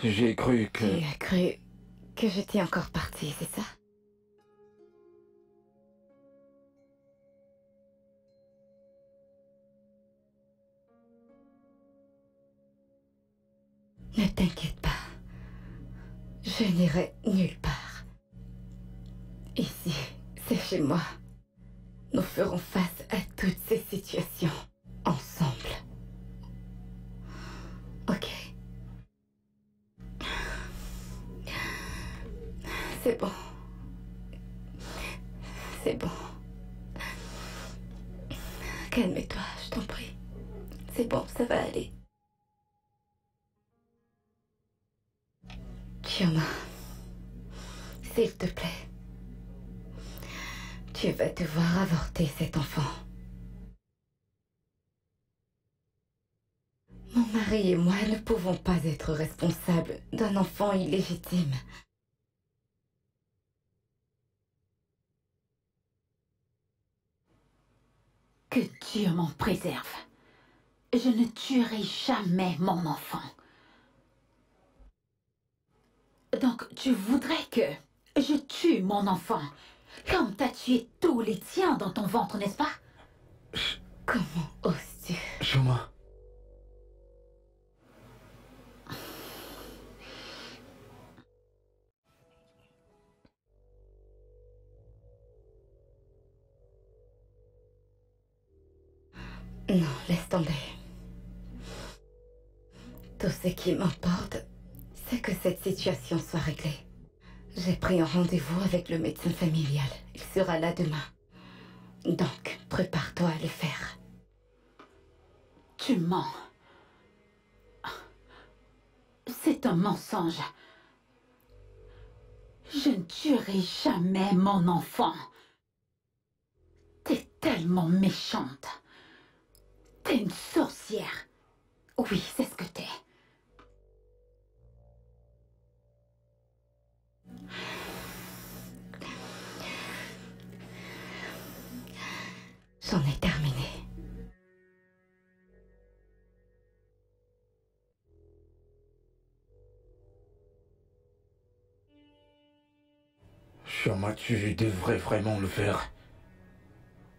J'ai cru que... Tu as cru que j'étais encore partie, c'est ça? Ne t'inquiète pas. Je n'irai nulle part. Ici, c'est chez moi. Nous ferons face à toutes ces situations ensemble. Ok? C'est bon. C'est bon. Calme-toi, je t'en prie. C'est bon, ça va aller. Chioma, s'il te plaît, tu vas devoir avorter cet enfant. Mon mari et moi ne pouvons pas être responsables d'un enfant illégitime. Que Dieu m'en préserve. Je ne tuerai jamais mon enfant. Donc, tu voudrais que je tue mon enfant, comme t'as tué tous les tiens dans ton ventre, n'est-ce pas? Comment oses-tu? Chioma. Non, laisse tomber. Tout ce qui m'importe, c'est que cette situation soit réglée. J'ai pris un rendez-vous avec le médecin familial. Il sera là demain. Donc, prépare-toi à le faire. Tu mens. C'est un mensonge. Je ne tuerai jamais mon enfant. T'es tellement méchante. T'es une sorcière. Oui, c'est ce que t'es. J'en ai terminé. Chioma, tu devrais vraiment le faire.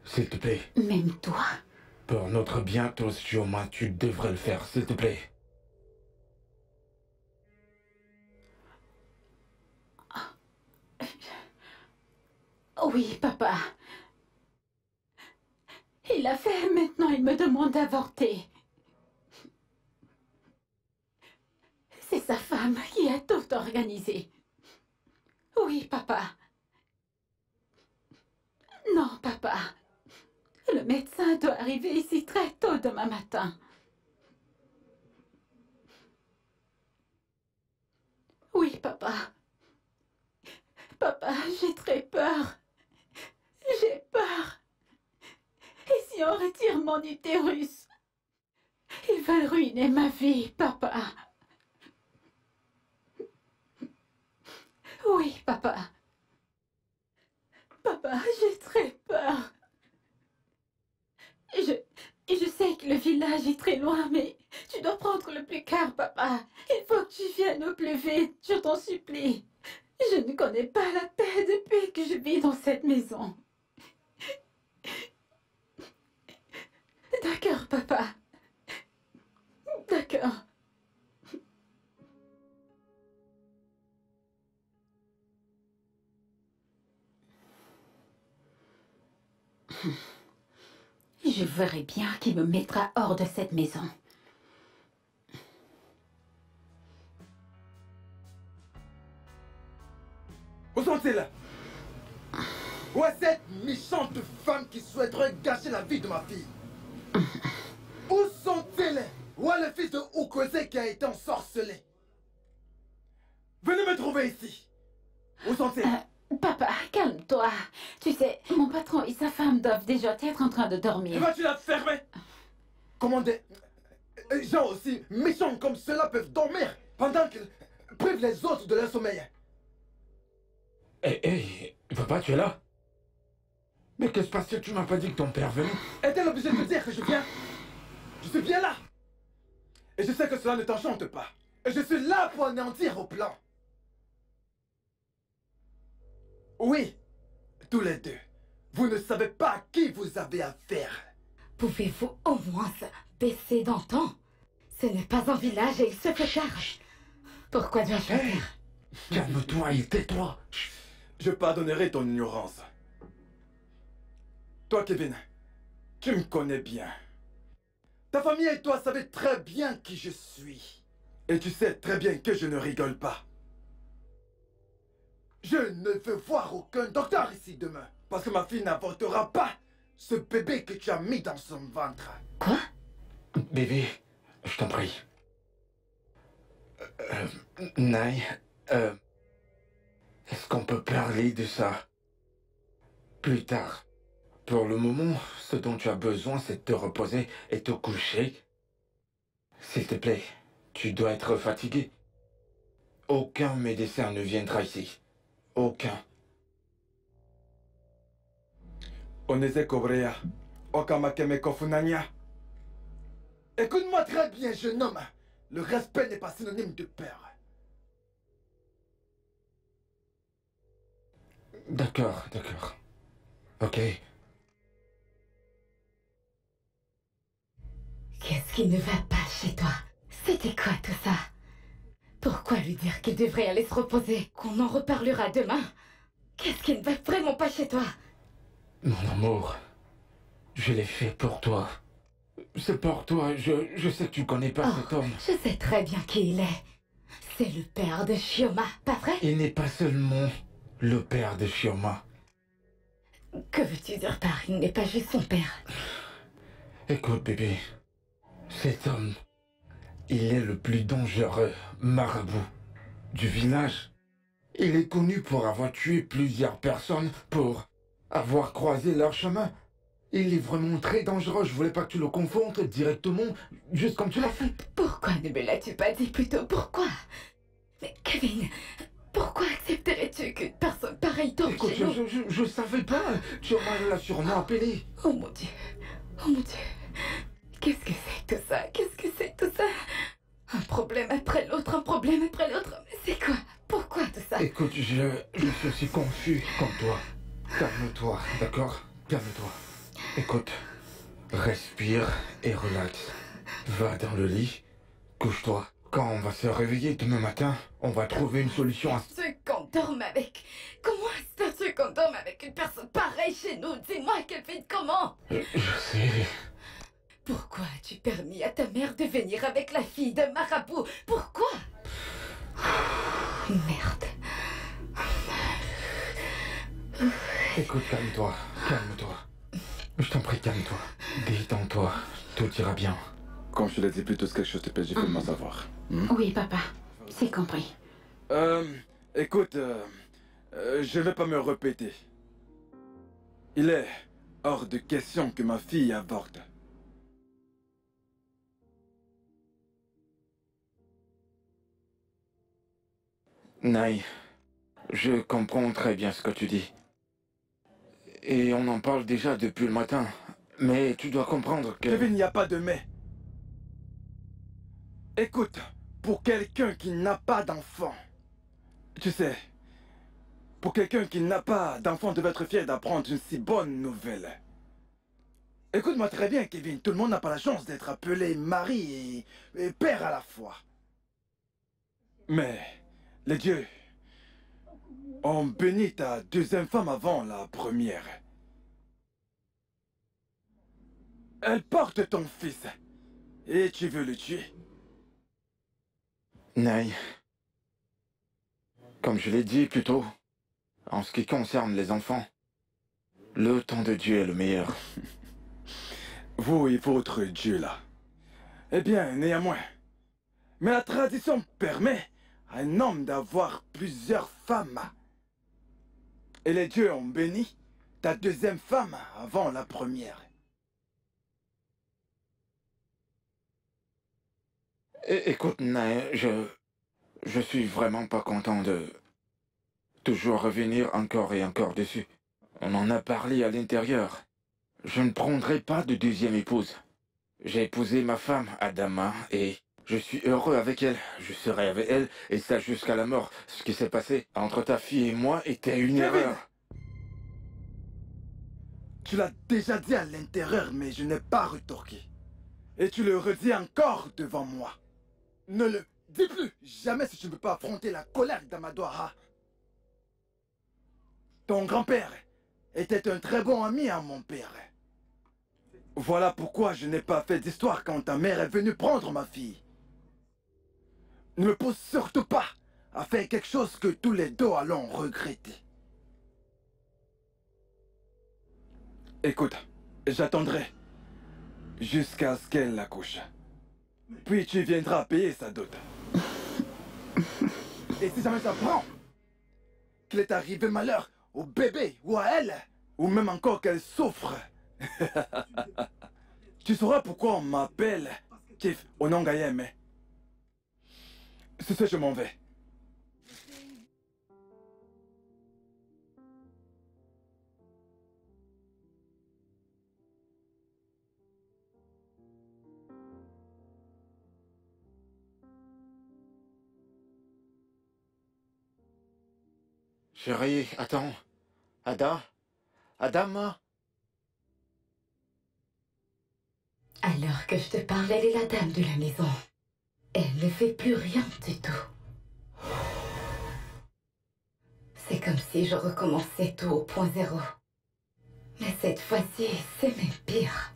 S'il te plaît. Même toi. Pour notre bien tous, Chioma, tu devrais le faire, s'il te plaît. Oui, papa. Il a fait, maintenant il me demande d'avorter. C'est sa femme qui a tout organisé. Oui, papa. Non, papa. Le médecin doit arriver ici très tôt demain matin. Oui, papa. Papa, j'ai très peur. J'ai peur. Et si on retire mon utérus? Ils veulent ruiner ma vie, papa. Oui, papa. Papa, j'ai très peur. Je sais que le village est très loin, mais tu dois prendre le plus car, papa. Il faut que tu viennes au plus vite, je t'en supplie. Je ne connais pas la paix depuis que je vis dans cette maison. D'accord, papa. D'accord. Je verrai bien qui me mettra hors de cette maison. Où sont-ils? Où est cette méchante femme qui souhaiterait gâcher la vie de ma fille? Où sont-ils? Où est le fils de Ukwese qui a été ensorcelé? Venez me trouver ici. Où sont-ils? Papa, calme-toi. Tu sais, mon patron et sa femme doivent déjà être en train de dormir. Vas-tu la fermer? Comment des gens aussi méchants comme ceux-là peuvent dormir pendant qu'ils privent les autres de leur sommeil? Hé, papa, tu es là? Mais qu'est-ce qui se passe? Tu m'as pas dit que ton père venait? Est-elle obligée de me dire que je viens? Je suis bien là. Et je sais que cela ne t'enchante pas. Et je suis là pour anéantir vos plans. Oui, tous les deux. Vous ne savez pas à qui vous avez affaire. Pouvez-vous au moins baisser d'un ton? Ce n'est pas un village et il se fait charge. Pourquoi dois-je faire? Calme-toi et tais-toi. Je pardonnerai ton ignorance. Toi, Kevin, tu me connais bien. Ta famille et toi savez très bien qui je suis. Et tu sais très bien que je ne rigole pas. Je ne veux voir aucun docteur ici demain. Parce que ma fille n'avortera pas ce bébé que tu as mis dans son ventre. Quoi? Bébé, je t'en prie. Nai, est-ce qu'on peut parler de ça plus tard? Pour le moment, ce dont tu as besoin, c'est de te reposer et te coucher. S'il te plaît, tu dois être fatigué. Aucun médecin ne viendra ici. Aucun. Oneze Kobrea, Okamakeme Kofunania. Écoute-moi très bien, jeune homme. Le respect n'est pas synonyme de peur. D'accord. Ok. Qu'est-ce qui ne va pas chez toi? C'était quoi tout ça? Pourquoi lui dire qu'il devrait aller se reposer? Qu'on en reparlera demain? Qu'est-ce qui ne va vraiment pas chez toi? Mon amour, je l'ai fait pour toi. C'est pour toi, je sais que tu connais pas cet homme. Je sais très bien qui il est. C'est le père de Shioma, pas vrai? Il n'est pas seulement le père de Shioma. Que veux-tu dire par il n'est pas juste son père? Écoute, bébé, cet homme, il est le plus dangereux marabout du village. Il est connu pour avoir tué plusieurs personnes, pour avoir croisé leur chemin. Il est vraiment très dangereux, je voulais pas que tu le confondes directement, juste comme tu l'as fait. Pourquoi ne me l'as-tu pas dit plus tôt? Pourquoi? Mais Kevin, pourquoi accepterais-tu qu'une personne pareille tombe Écoute, chez nous? je savais pas. Tu as mal là sur moi, Pélie. Oh mon Dieu. Oh mon Dieu. Qu'est-ce que c'est que tout ça? Qu'est-ce que c'est que tout ça? Un problème après l'autre, un problème après l'autre. Mais c'est quoi? Pourquoi tout ça? Écoute, je suis aussi confus comme toi. Calme-toi, d'accord? Calme-toi. Écoute, respire et relaxe. Va dans le lit, couche-toi. Quand on va se réveiller demain matin, on va trouver une solution à... Tu qu'on dorme avec? Comment espères-tu qu'on dorme avec une personne pareille chez nous? Dis-moi, Kevin, comment? Je sais... Pourquoi as-tu permis à ta mère de venir avec la fille de marabout? Pourquoi? Merde. Écoute, calme-toi, calme-toi. Je t'en prie, calme-toi. Détends-toi, tout ira bien. Comme je l'ai dit plus tôt, c'est quelque chose de plaisir, fais-moi savoir. Oui, papa. C'est compris. Écoute, je vais pas me répéter. Il est hors de question que ma fille avorte. Naï, je comprends très bien ce que tu dis. Et on en parle déjà depuis le matin. Mais tu dois comprendre que... Kevin, il n'y a pas de mais. Écoute, pour quelqu'un qui n'a pas d'enfant, tu sais, pour quelqu'un qui n'a pas d'enfant devait être fier d'apprendre une si bonne nouvelle. Écoute-moi très bien, Kevin, tout le monde n'a pas la chance d'être appelé mari et père à la fois. Mais les dieux ont béni ta deuxième femme avant la première. Elle porte ton fils et tu veux le tuer. Naï, comme je l'ai dit plus tôt, en ce qui concerne les enfants, le temps de Dieu est le meilleur. Vous et votre Dieu là. Eh bien, néanmoins. Mais la tradition permet à un homme d'avoir plusieurs femmes. Et les dieux ont béni ta deuxième femme avant la première. Écoute, Naï, je suis vraiment pas content de toujours revenir encore et encore dessus. On en a parlé à l'intérieur. Je ne prendrai pas de deuxième épouse. J'ai épousé ma femme, Adama, et je suis heureux avec elle. Je serai avec elle, et ça jusqu'à la mort. Ce qui s'est passé entre ta fille et moi était une erreur. Tu l'as déjà dit à l'intérieur, mais je n'ai pas retorqué. Et tu le redis encore devant moi. Ne le dis plus jamais si tu ne veux pas affronter la colère d'Amadoara. Ton grand-père était un très bon ami à mon père. Voilà pourquoi je n'ai pas fait d'histoire quand ta mère est venue prendre ma fille. Ne me pousse surtout pas à faire quelque chose que tous les deux allons regretter. Écoute, j'attendrai jusqu'à ce qu'elle accouche. Puis tu viendras payer sa dot. Et si jamais ça prend qu'il est arrivé malheur au bébé ou à elle, ou même encore qu'elle souffre, tu sauras pourquoi on m'appelle Kif Onongayeme. C'est ça, je m'en vais. Chérie, attends. Adama? Alors que je te parle, elle est la dame de la maison. Elle ne fait plus rien du tout. C'est comme si je recommençais tout au point zéro. Mais cette fois-ci, c'est même pire.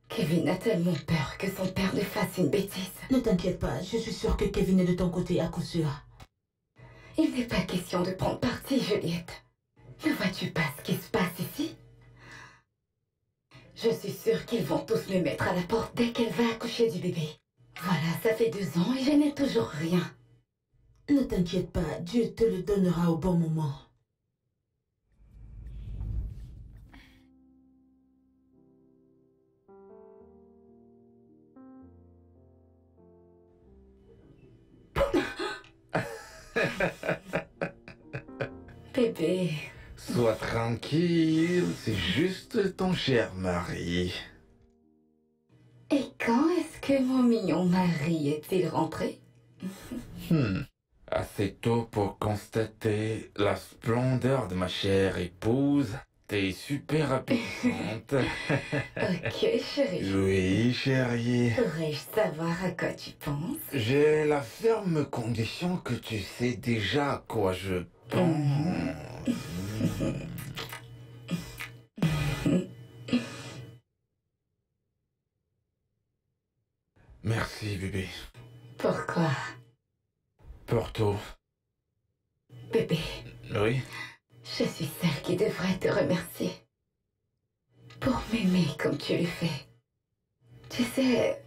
Kevin a tellement peur que son père ne fasse une bêtise. Ne t'inquiète pas, je suis sûre que Kevin est de ton côté à coup sûr. Il n'est pas question de prendre parti, Juliette. Ne vois-tu pas ce qui se passe ici? Je suis sûre qu'ils vont tous me mettre à la porte dès qu'elle va accoucher du bébé. Voilà, ça fait 2 ans et je n'ai toujours rien. Ne t'inquiète pas, Dieu te le donnera au bon moment. Bébé. Sois tranquille, c'est juste ton cher mari. Et quand est-ce que mon mignon mari est-il rentré? Assez tôt pour constater la splendeur de ma chère épouse. T'es super appétissante. Ok, chérie. Oui, chérie. Pourrais-je savoir à quoi tu penses? J'ai la ferme condition que tu sais déjà à quoi je pense. Merci, bébé. Pourquoi? Porto. Bébé, Oui? je suis celle qui devrait te remercier. Pour m'aimer comme tu le fais. Tu sais,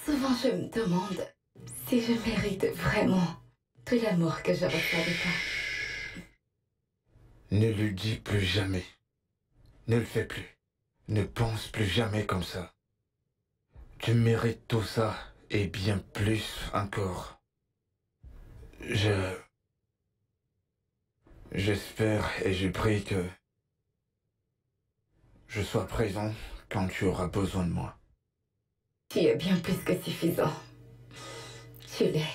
souvent je me demande si je mérite vraiment tout l'amour que je reçois de toi. Ne le dis plus jamais. Ne le fais plus. Ne pense plus jamais comme ça. Tu mérites tout ça et bien plus encore. J'espère et je prie que je sois présent quand tu auras besoin de moi. Tu es bien plus que suffisant. Tu l'es.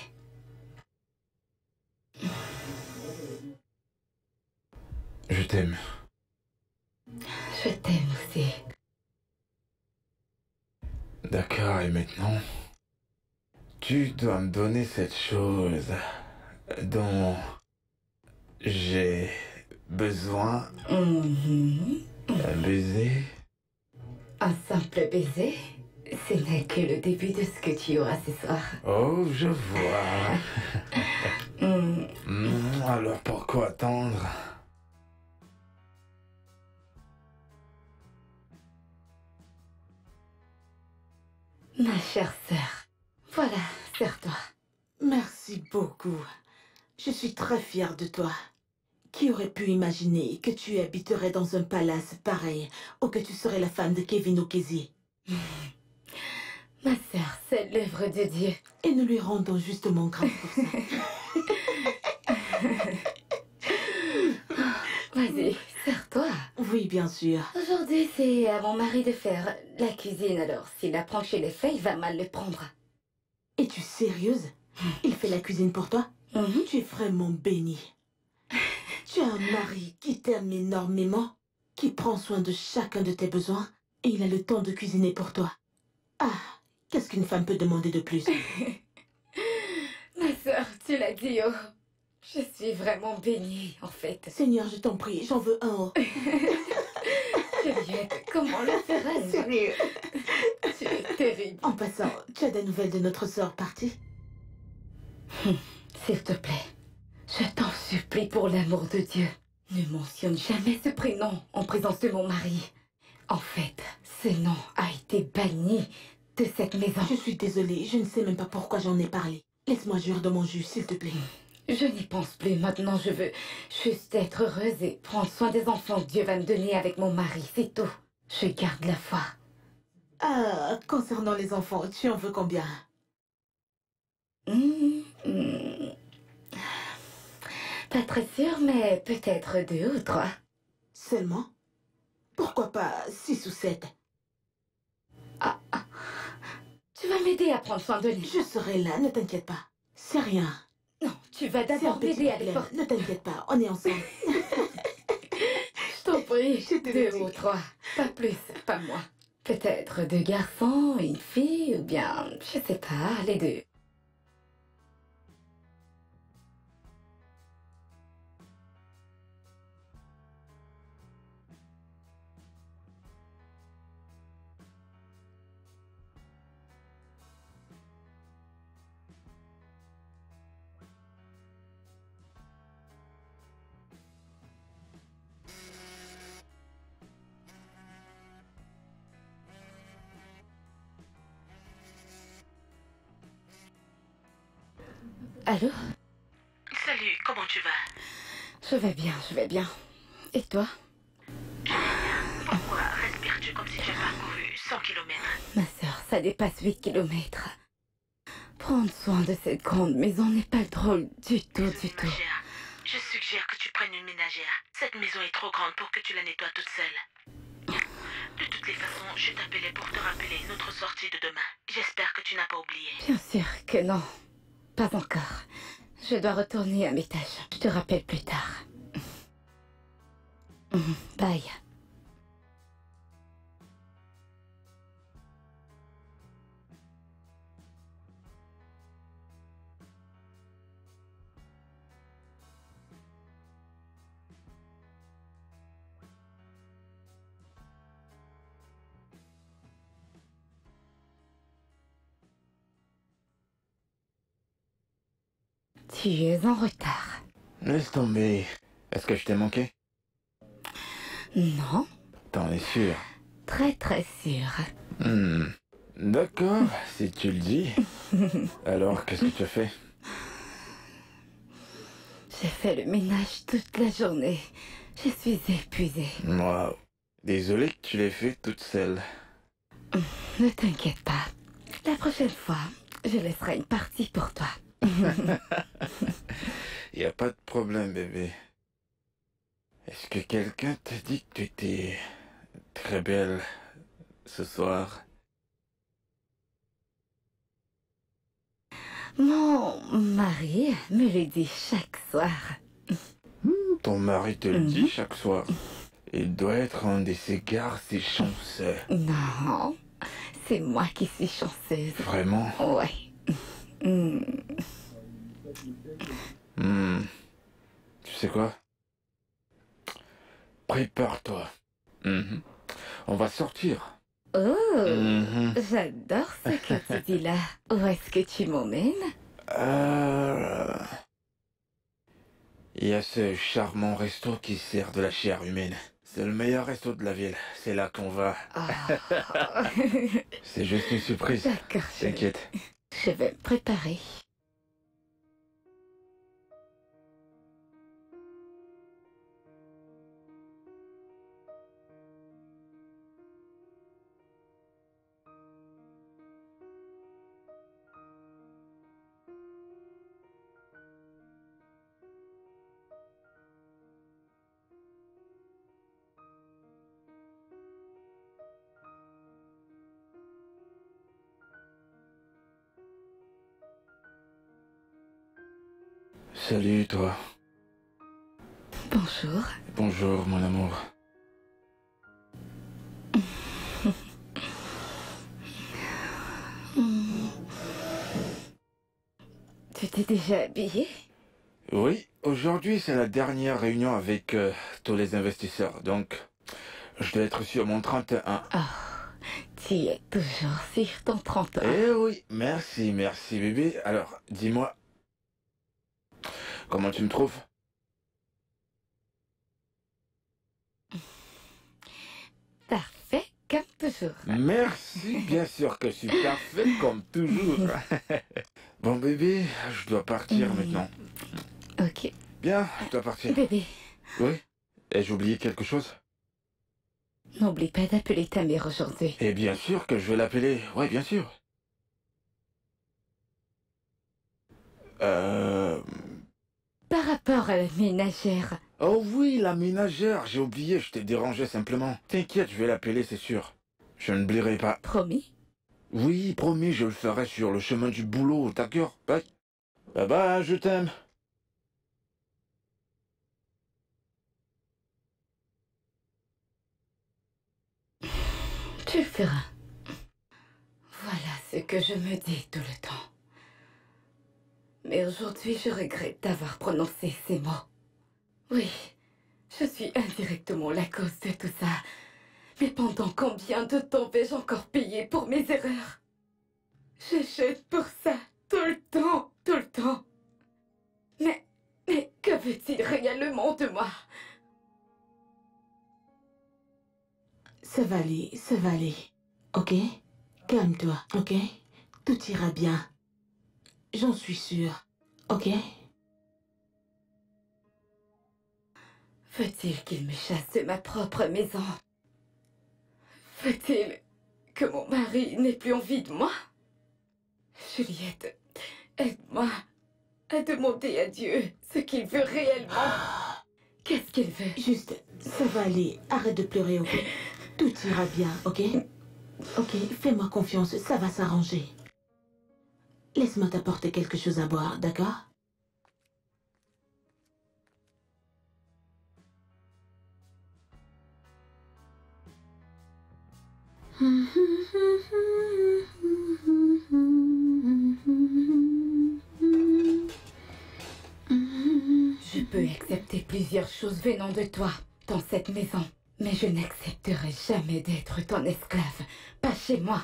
Je t'aime. Je t'aime aussi. D'accord, et maintenant, tu dois me donner cette chose dont j'ai besoin. Un baiser. Un simple baiser, ce n'est que le début de ce que tu auras ce soir. Oh, je vois. Alors pourquoi attendre? Ma chère sœur, voilà, serre-toi. Merci beaucoup. Je suis très fière de toi. Qui aurait pu imaginer que tu habiterais dans un palace pareil ou que tu serais la femme de Kevin Okezi? Ma sœur, c'est l'œuvre de Dieu. Et nous lui rendons justement grâce pour ça. Vas-y, serre-toi. Oui, bien sûr. Aujourd'hui, c'est à mon mari de faire la cuisine, alors s'il apprend chez les faits, il va mal le prendre. Es-tu sérieuse? Il fait la cuisine pour toi? Tu es vraiment bénie. Tu as un mari qui t'aime énormément, qui prend soin de chacun de tes besoins, et il a le temps de cuisiner pour toi. Ah, qu'est-ce qu'une femme peut demander de plus? Ma sœur, tu l'as dit, oh. Je suis vraiment bénie, en fait. Seigneur, je t'en prie, j'en veux un. Oh. Juliette, comment le ferais-je? Sérieux? Tu es terrible. En passant, tu as des nouvelles de notre sœur partie? S'il te plaît, je t'en supplie pour l'amour de Dieu. Ne mentionne jamais ce prénom en présence de mon mari. En fait, ce nom a été banni de cette maison. Je suis désolée, je ne sais même pas pourquoi j'en ai parlé. Laisse-moi jurer de mon jus, s'il te plaît. Je n'y pense plus. Maintenant, je veux juste être heureuse et prendre soin des enfants que Dieu va me donner avec mon mari. C'est tout. Je garde la foi. Ah, concernant les enfants, tu en veux combien? Pas très sûre, mais peut-être 2 ou 3. Seulement? Pourquoi pas 6 ou 7? Tu vas m'aider à prendre soin de lui. Je serai là, ne t'inquiète pas. C'est rien. Non, tu vas C'est un d'abord petit m'aider à problème. les porter. Ne t'inquiète pas, on est ensemble. Je t'en prie. Je te 2 le dis. ou 3. Pas plus, pas moins. Peut-être 2 garçons, une fille, ou bien, je sais pas, les 2. Allô? Salut, comment tu vas? Je vais bien, je vais bien. Et toi? Pourquoi respires-tu comme si tu as parcouru 100 kilomètres? Ma sœur, ça dépasse 8 kilomètres. Prendre soin de cette grande maison n'est pas drôle du tout, du tout. Ménagère. Je suggère que tu prennes une ménagère. Cette maison est trop grande pour que tu la nettoies toute seule. De toutes les façons, je t'appelais pour te rappeler notre sortie de demain. J'espère que tu n'as pas oublié. Bien sûr que non. Pas encore. Je dois retourner à mes tâches. Je te rappelle plus tard. Bye. Tu es en retard. Laisse tomber. Est-ce que je t'ai manqué? Non, T'en es sûr? très très sûr. D'accord, si tu le dis. Alors, qu'est-ce que tu as fait? J'ai fait le ménage toute la journée. Je suis épuisée. Wow. Désolé que tu l'aies fait toute seule. Ne t'inquiète pas. La prochaine fois, je laisserai une partie pour toi. Y a pas de problème, bébé. Est-ce que quelqu'un t'a dit que tu étais très belle ce soir? Mon mari me le dit chaque soir. Ton mari te le dit chaque soir. Il doit être un de ces garçons chanceux. Non, c'est moi qui suis chanceuse. Vraiment? Ouais. Tu sais quoi? Prépare-toi. On va sortir. Oh, j'adore ce que tu dis là. Où est-ce que tu m'emmènes? Il y a ce charmant resto qui sert de la chair humaine. C'est le meilleur resto de la ville. C'est là qu'on va. C'est juste une surprise. D'accord, chérie. T'inquiète. Je vais me préparer. Salut toi. Bonjour. Bonjour mon amour. Tu t'es déjà habillée? Oui, aujourd'hui c'est la dernière réunion avec tous les investisseurs, donc je dois être sur mon 31. Tu es toujours sur ton 31. Eh oui, merci bébé. Alors, dis-moi, comment tu me trouves? Parfait comme toujours. Merci, bien sûr que je suis parfait comme toujours. Bon bébé, je dois partir maintenant. Ok. Bien, je dois partir. Bébé, Oui? Ai-je oublié quelque chose? n'oublie pas d'appeler ta mère aujourd'hui. Et bien sûr que je vais l'appeler. Oui, bien sûr. Par rapport à la ménagère, Oh oui, la ménagère, j'ai oublié, je t'ai dérangé simplement. T'inquiète, je vais l'appeler, c'est sûr. Je n'oublierai pas. promis? Oui, promis, je le ferai sur le chemin du boulot, d'accord? Bye. Bye bye, je t'aime. Tu le feras. Voilà ce que je me dis tout le temps. Mais aujourd'hui, je regrette d'avoir prononcé ces mots. Oui, je suis indirectement la cause de tout ça. Mais pendant combien de temps vais-je encore payer pour mes erreurs? Je jette pour ça tout le temps, tout le temps. Mais que veut-il réellement de moi? Ça va aller. Ok? Calme-toi, ok? Tout ira bien. J'en suis sûre. ok? Faut-il qu'il me chasse de ma propre maison? Faut-il que mon mari n'ait plus envie de moi? Juliette, aide-moi à demander à Dieu ce qu'il veut réellement. Qu'est-ce qu'il veut? Juste, ça va aller. Arrête de pleurer, ok? Tout ira bien, ok? Ok, fais-moi confiance, ça va s'arranger. Laisse-moi t'apporter quelque chose à boire, d'accord? Je peux accepter plusieurs choses venant de toi dans cette maison, mais je n'accepterai jamais d'être ton esclave, pas chez moi.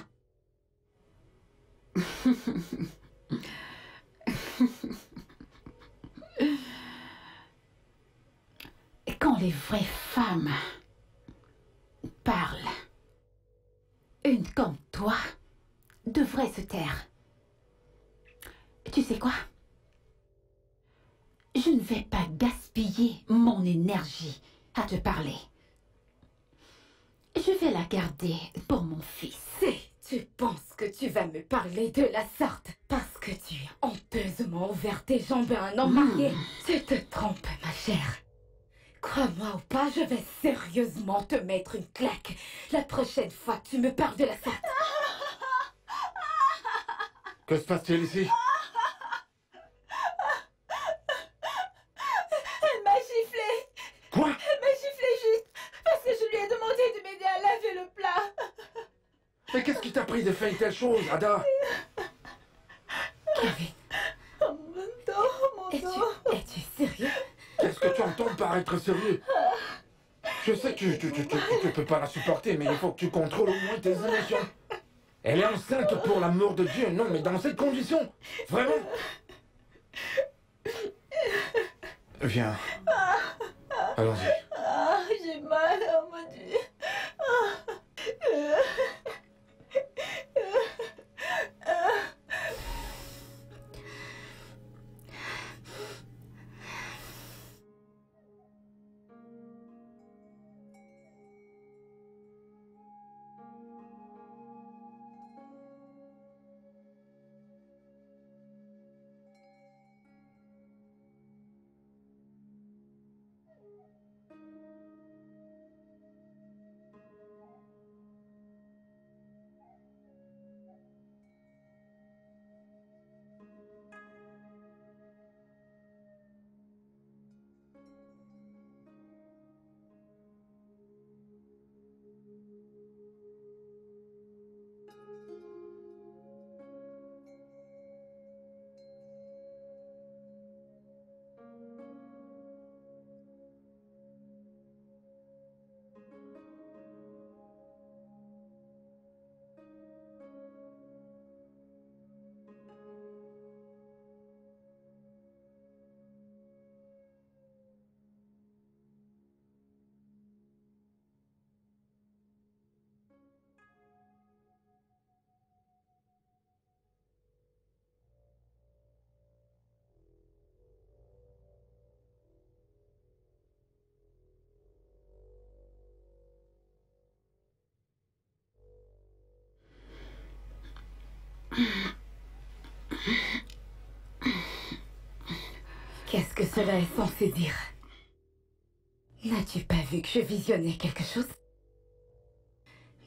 Et quand les vraies femmes parlent, une comme toi devrait se taire. Tu sais quoi? Je ne vais pas gaspiller mon énergie à te parler. Je vais la garder pour mon fils. Si tu penses que tu vas me parler de la sorte parce que tu as honteusement ouvert tes jambes à un homme marié, tu te trompes, ma chère. Crois-moi ou pas, je vais sérieusement te mettre une claque la prochaine fois que tu me parles de la sorte. Que se passe-t-il ici? Elle m'a giflé. Quoi? Elle m'a giflé juste parce que je lui ai demandé de m'aider à laver le plat. Mais qu'est-ce qui t'a pris de faire une telle chose, Ada? Kevin, Oh, mon dos. es-tu sérieux? Qu'est-ce que tu entends par être sérieux? Je sais que tu peux pas la supporter, mais il faut que tu contrôles au moins tes émotions. Elle est enceinte pour l'amour de Dieu, non, mais dans ces conditions? Vraiment? Viens. Allons-y. Ah, j'ai mal, oh mon Dieu. Qu'est-ce que cela est censé dire? N'as-tu pas vu que je visionnais quelque chose?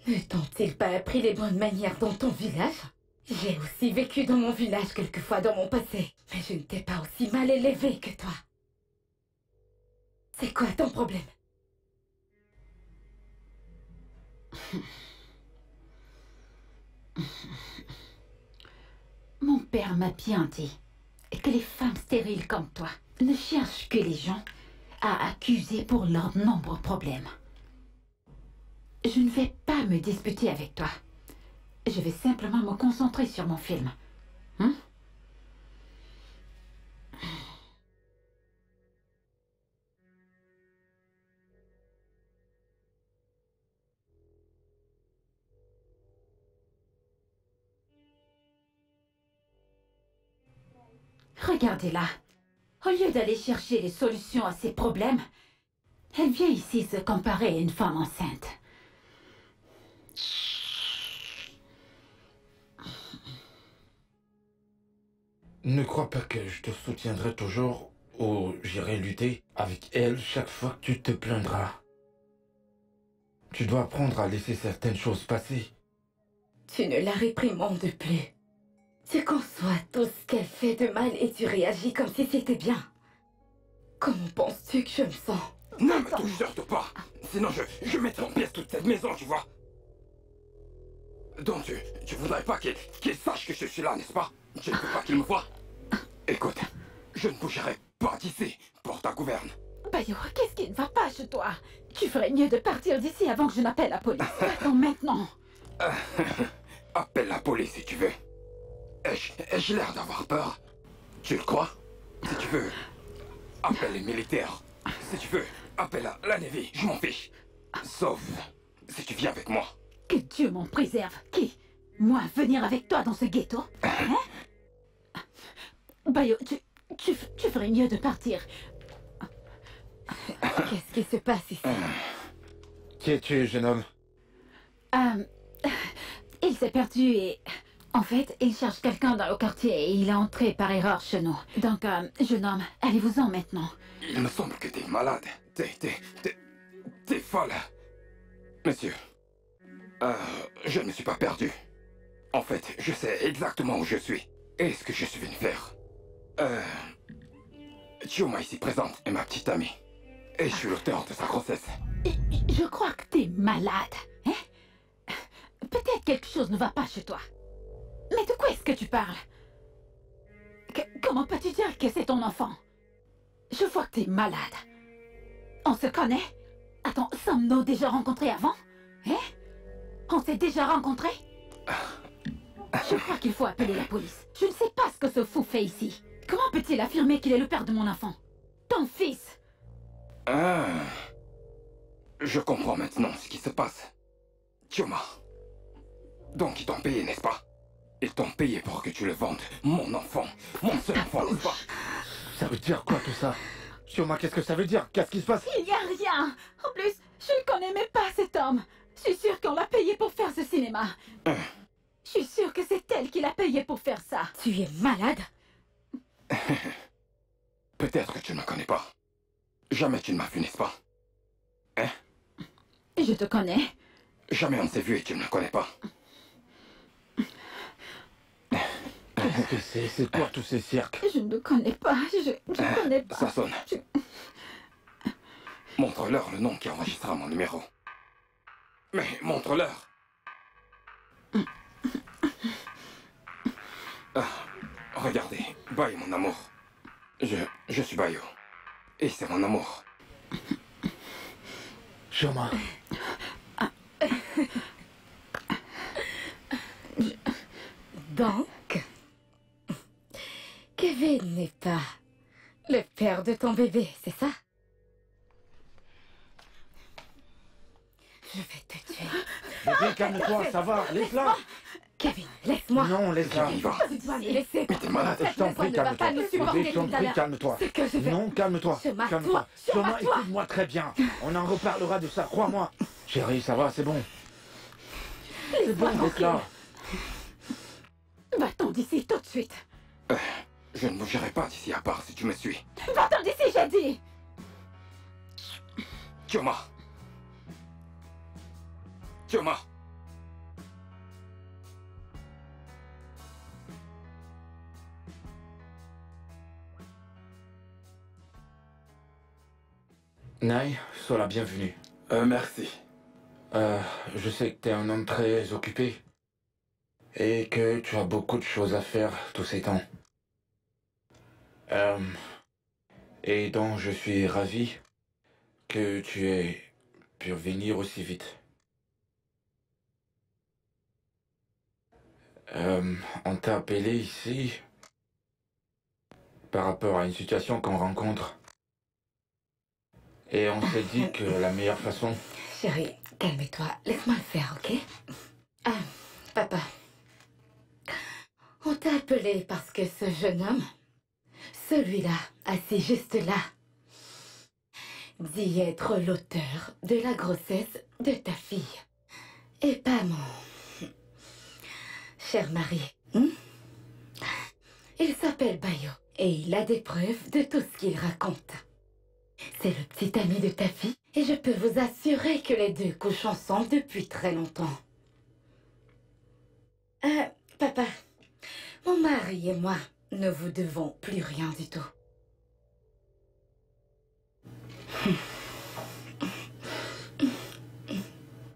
Ne t'ont-ils pas appris les bonnes manières dans ton village? J'ai aussi vécu dans mon village quelquefois dans mon passé, mais je ne t'ai pas aussi mal élevé que toi. C'est quoi ton problème? Mon père m'a bien dit que les femmes stériles comme toi ne cherchent que les gens à accuser pour leurs nombreux problèmes. Je ne vais pas me disputer avec toi. Je vais simplement me concentrer sur mon film. Hein? Regardez-la. Au lieu d'aller chercher les solutions à ses problèmes, elle vient ici se comparer à une femme enceinte. Ne crois pas que je te soutiendrai toujours ou j'irai lutter avec elle chaque fois que tu te plaindras. Tu dois apprendre à laisser certaines choses passer. Tu ne la réprimandes plus. Tu conçois tout ce qu'elle fait de mal et tu réagis comme si c'était bien. Comment penses-tu que je me sens? Ne me touche surtout pas. Sinon je mettrai en pièces toute cette maison, tu vois. Donc tu voudrais pas qu'il sache que je suis là, n'est-ce pas? Tu ne veux pas qu'il me voie? Écoute, je ne bougerai pas d'ici pour ta gouverne. Bayo, qu'est-ce qui ne va pas chez toi? Tu ferais mieux de partir d'ici avant que je n'appelle la police. Attends maintenant. Appelle la police si tu veux. Ai-je l'air d'avoir peur? Tu le crois? Si tu veux, appelle les militaires. Si tu veux, appelle la Navy, je m'en fiche. Sauf si tu viens avec moi. Que Dieu m'en préserve. Qui? Moi, venir avec toi dans ce ghetto? Hein? Bayo, tu ferais mieux de partir. Qu'est-ce qui se passe ici? Qui es-tu, jeune homme? Il s'est perdu et... En fait, il cherche quelqu'un dans le quartier et il est entré par erreur chez nous. Donc, jeune homme, allez-vous-en maintenant. Il me semble que t'es malade. T'es folle. Monsieur, je ne me suis pas perdu. En fait, je sais exactement où je suis et ce que je suis venu faire. Chioma ici présente est ma petite amie. Et je suis l'auteur de sa grossesse. Je crois que t'es malade, hein? Peut-être quelque chose ne va pas chez toi. Mais de quoi est-ce que tu parles? Comment peux-tu dire que c'est ton enfant? Je vois que t'es malade. On se connaît? Attends, sommes-nous déjà rencontrés avant? Hein? On s'est déjà rencontrés? Je crois qu'il faut appeler la police. Je ne sais pas ce que ce fou fait ici. Comment peut-il affirmer qu'il est le père de mon enfant? Ton fils! Je comprends maintenant ce qui se passe. Chioma. Donc ils t'ont payé, n'est-ce pas? Ils t'ont payé pour que tu le vendes. Mon enfant. Mon seul enfant, n'est-ce pas? Ça veut dire quoi tout ça? Chioma, qu'est-ce que ça veut dire? Qu'est-ce qui se passe? Il n'y a rien. En plus, je ne connais même pas cet homme. Je suis sûre qu'on l'a payé pour faire ce cinéma. Je suis sûre que c'est elle qui l'a payé pour faire ça. Tu es malade? Peut-être que tu ne me connais pas. Jamais tu ne m'as vu, n'est-ce pas? Hein? Je te connais. Jamais on ne s'est vu et tu ne me connais pas. Qu'est-ce que c'est? C'est quoi tous ces cirques? Je ne le connais pas. Je ne connais pas. Ça sonne. Montre-leur le nom qui enregistrera mon numéro. Mais montre-leur. Regardez, Bayo, mon amour. Je suis Bayo. Et c'est mon amour. Chioma. Donc, Kevin n'est pas le père de ton bébé, c'est ça? Je vais te tuer. Bébé, calme-toi, ça va, laisse-la. Kevin, laisse-moi. Non, laisse-la. Il va. Tu dois me laisser. Mais t'es malade. Je t'en prie, ne va pas calme-toi. nous supporter Bébé, je t'en tout à prie, l'heure. calme-toi. Ce que je vais... Non, calme-toi. Chemin, Calme-toi. toi, Chioma, chemin, toi. écoute-moi très bien. On en reparlera de ça, crois-moi. Chérie, ça va, c'est bon. C'est bon, laisse-la. Va-t'en d'ici tout de suite. Je ne bougerai pas d'ici à part si tu me suis. Va-t'en d'ici, j'ai dit. Chioma. Chioma. Nai, sois la bienvenue. Merci. Je sais que t'es un homme très occupé et que tu as beaucoup de choses à faire tous ces temps. Et donc je suis ravi que tu aies pu venir aussi vite. On t'a appelé ici par rapport à une situation qu'on rencontre. Et on s'est dit que la meilleure façon... Chérie, calme-toi. Laisse-moi le faire, ok? Papa. On t'a appelé parce que ce jeune homme Celui-là, assis juste là, dit être l'auteur de la grossesse de ta fille. Et pas mon cher mari. Il s'appelle Bayo et il a des preuves de tout ce qu'il raconte. C'est le petit ami de ta fille et je peux vous assurer que les deux couchent ensemble depuis très longtemps. Papa, mon mari et moi ne vous devons plus rien du tout.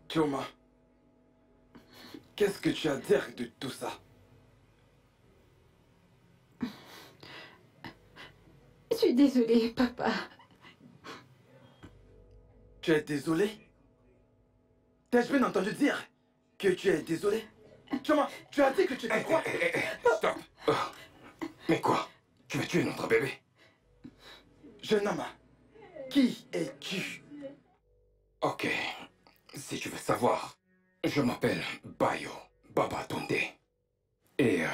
Chioma, qu'est-ce que tu as à dire de tout ça? Je suis désolée, papa. Tu es désolé? T'as-je bien entendu dire que tu es désolé? Chioma, tu as dit que tu étais quoi? Stop. Mais quoi? Tu veux tuer notre bébé? Jeune homme, qui es-tu? Ok. Si tu veux savoir, je m'appelle Bayo Babatunde. Et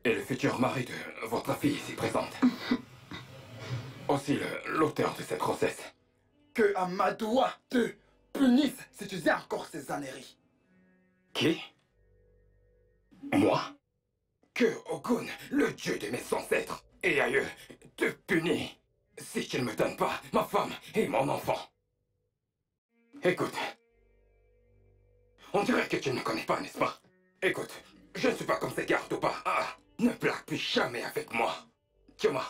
le futur mari de votre fille ici présente. Aussi l'auteur de cette grossesse. Que Amadoua te punisse si tu dis encore ces âneries. Qui? Moi? Que Ogun, le dieu de mes ancêtres et aïeux, te punit si tu ne me donnes pas ma femme et mon enfant. Écoute, on dirait que tu ne me connais pas, n'est-ce pas? Écoute, je ne suis pas comme ces gardes ou pas. Ah, ne blague plus jamais avec moi. Chioma,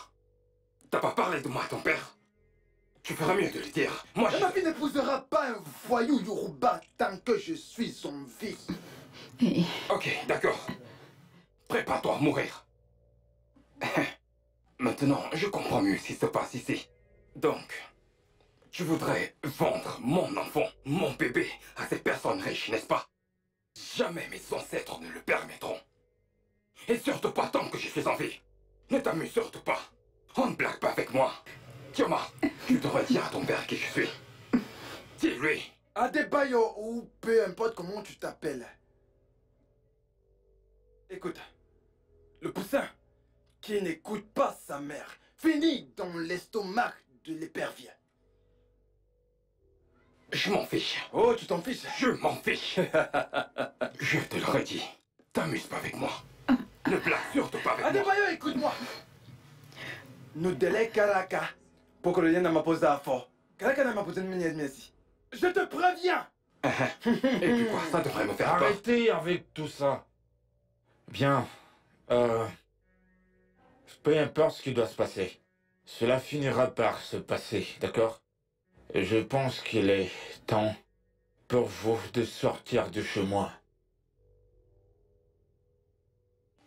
t'as pas parlé de moi à ton père? Tu feras mieux de le dire. Moi, Ma fille n'épousera pas un voyou Yoruba tant que je suis son fils. Ok, d'accord. Prépare-toi à mourir. Maintenant, je comprends mieux ce qui se passe ici. Donc, tu voudrais vendre mon enfant, mon bébé, à ces personnes riches, n'est-ce pas? Jamais mes ancêtres ne le permettront. Et surtout pas tant que je suis en vie. Ne t'amuse surtout pas. On ne blague pas avec moi. Chioma, tu devrais dire à ton père qui je suis. Dis-lui. Adebayo ou peu importe comment tu t'appelles. Écoute, le poussin qui n'écoute pas sa mère finit dans l'estomac de l'épervier. Je m'en fiche. Oh, tu t'en fiches? Je m'en fiche. Je te le redis. T'amuses pas avec moi. Ne blague surtout pas avec moi. Adebayo, écoute-moi. Nous délai Karaka pour que le lien m'a posé à fort. Karaka n'a m'a posé une merci. Je te préviens. Et puis quoi, ça devrait me faire peur. Arrêtez avec tout ça. Bien. Peu importe ce qui doit se passer. Cela finira par se passer, d'accord? Je pense qu'il est temps pour vous de sortir de chez moi.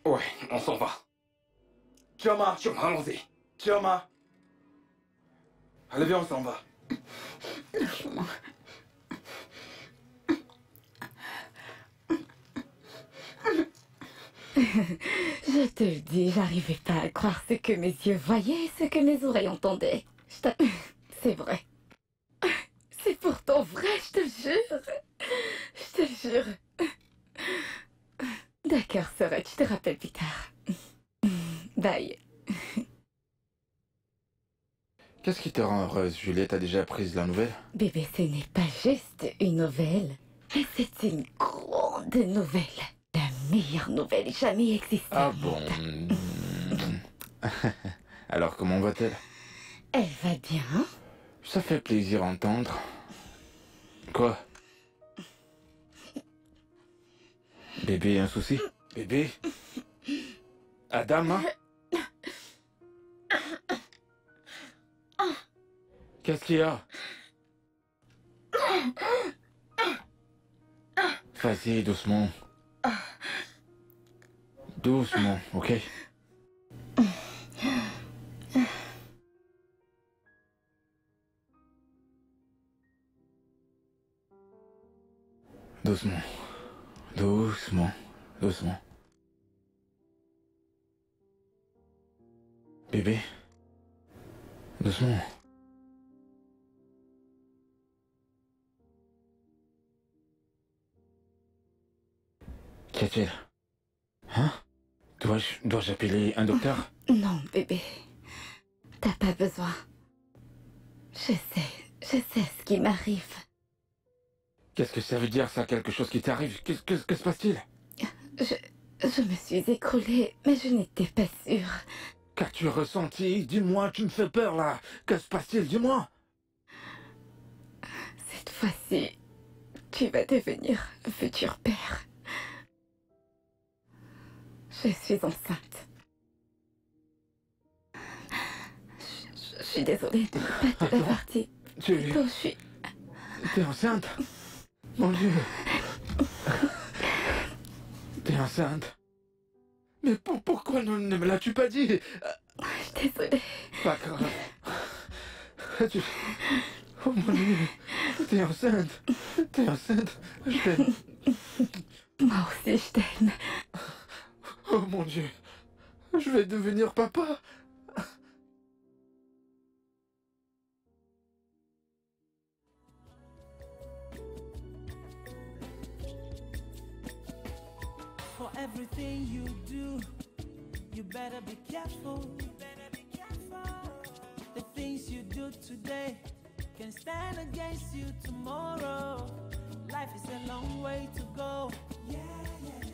Ouais, on s'en va. Chioma, Chioma, allons-y. Chioma. Allez, viens, on s'en va. Je te le dis, j'arrivais pas à croire ce que mes yeux voyaient et ce que mes oreilles entendaient. C'est vrai. C'est pourtant vrai, je te jure. Je te jure. D'accord, Sorette, je te rappelle plus tard. Bye. Qu'est-ce qui te rend heureuse, Juliette? T'as déjà appris la nouvelle? Bébé, ce n'est pas juste une nouvelle, mais c'est une grande nouvelle. La meilleure nouvelle jamais existée. Ah bon? Alors comment va-t-elle? Elle va bien. Ça fait plaisir à entendre. Quoi? Bébé, un souci? Bébé? Adama? Qu'est-ce qu'il y a? Vas-y, doucement. Doucement, ok? Doucement. Doucement. Doucement. Bébé. Doucement. Qu'y a-t-il? Hein? Dois-je appeler un docteur? Non, bébé. T'as pas besoin. Je sais ce qui m'arrive. Qu'est-ce que ça veut dire, ça? Quelque chose qui t'arrive? Que se passe-t-il? Je me suis écroulée, mais je n'étais pas sûre. Qu'as-tu ressenti? Dis-moi, tu me fais peur là. Que se passe-t-il? Dis-moi. Cette fois-ci, tu vas devenir un futur père. Je suis enceinte. Je suis désolée de ne pas te l'avoir dit. Plutôt, je suis... T'es enceinte? Mon Dieu. T'es enceinte? Mais pourquoi ne me l'as-tu pas dit? Je suis désolée. Pas grave. Oh mon Dieu. T'es enceinte? T'es enceinte? Je t'aime. Moi aussi, je t'aime. Oh mon Dieu. Je vais devenir papa. For everything you do, you better be careful. The things you do today can stand against you tomorrow. Life is a long way to go.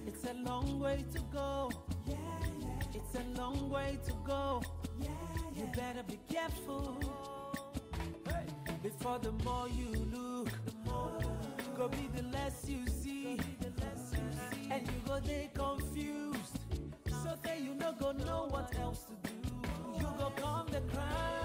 It's a long way to go. It's a long way to go. You better be careful. Before the more you look, go be the less you see. And you go there confused. So that you no go know what else to do. You go calm the crowd.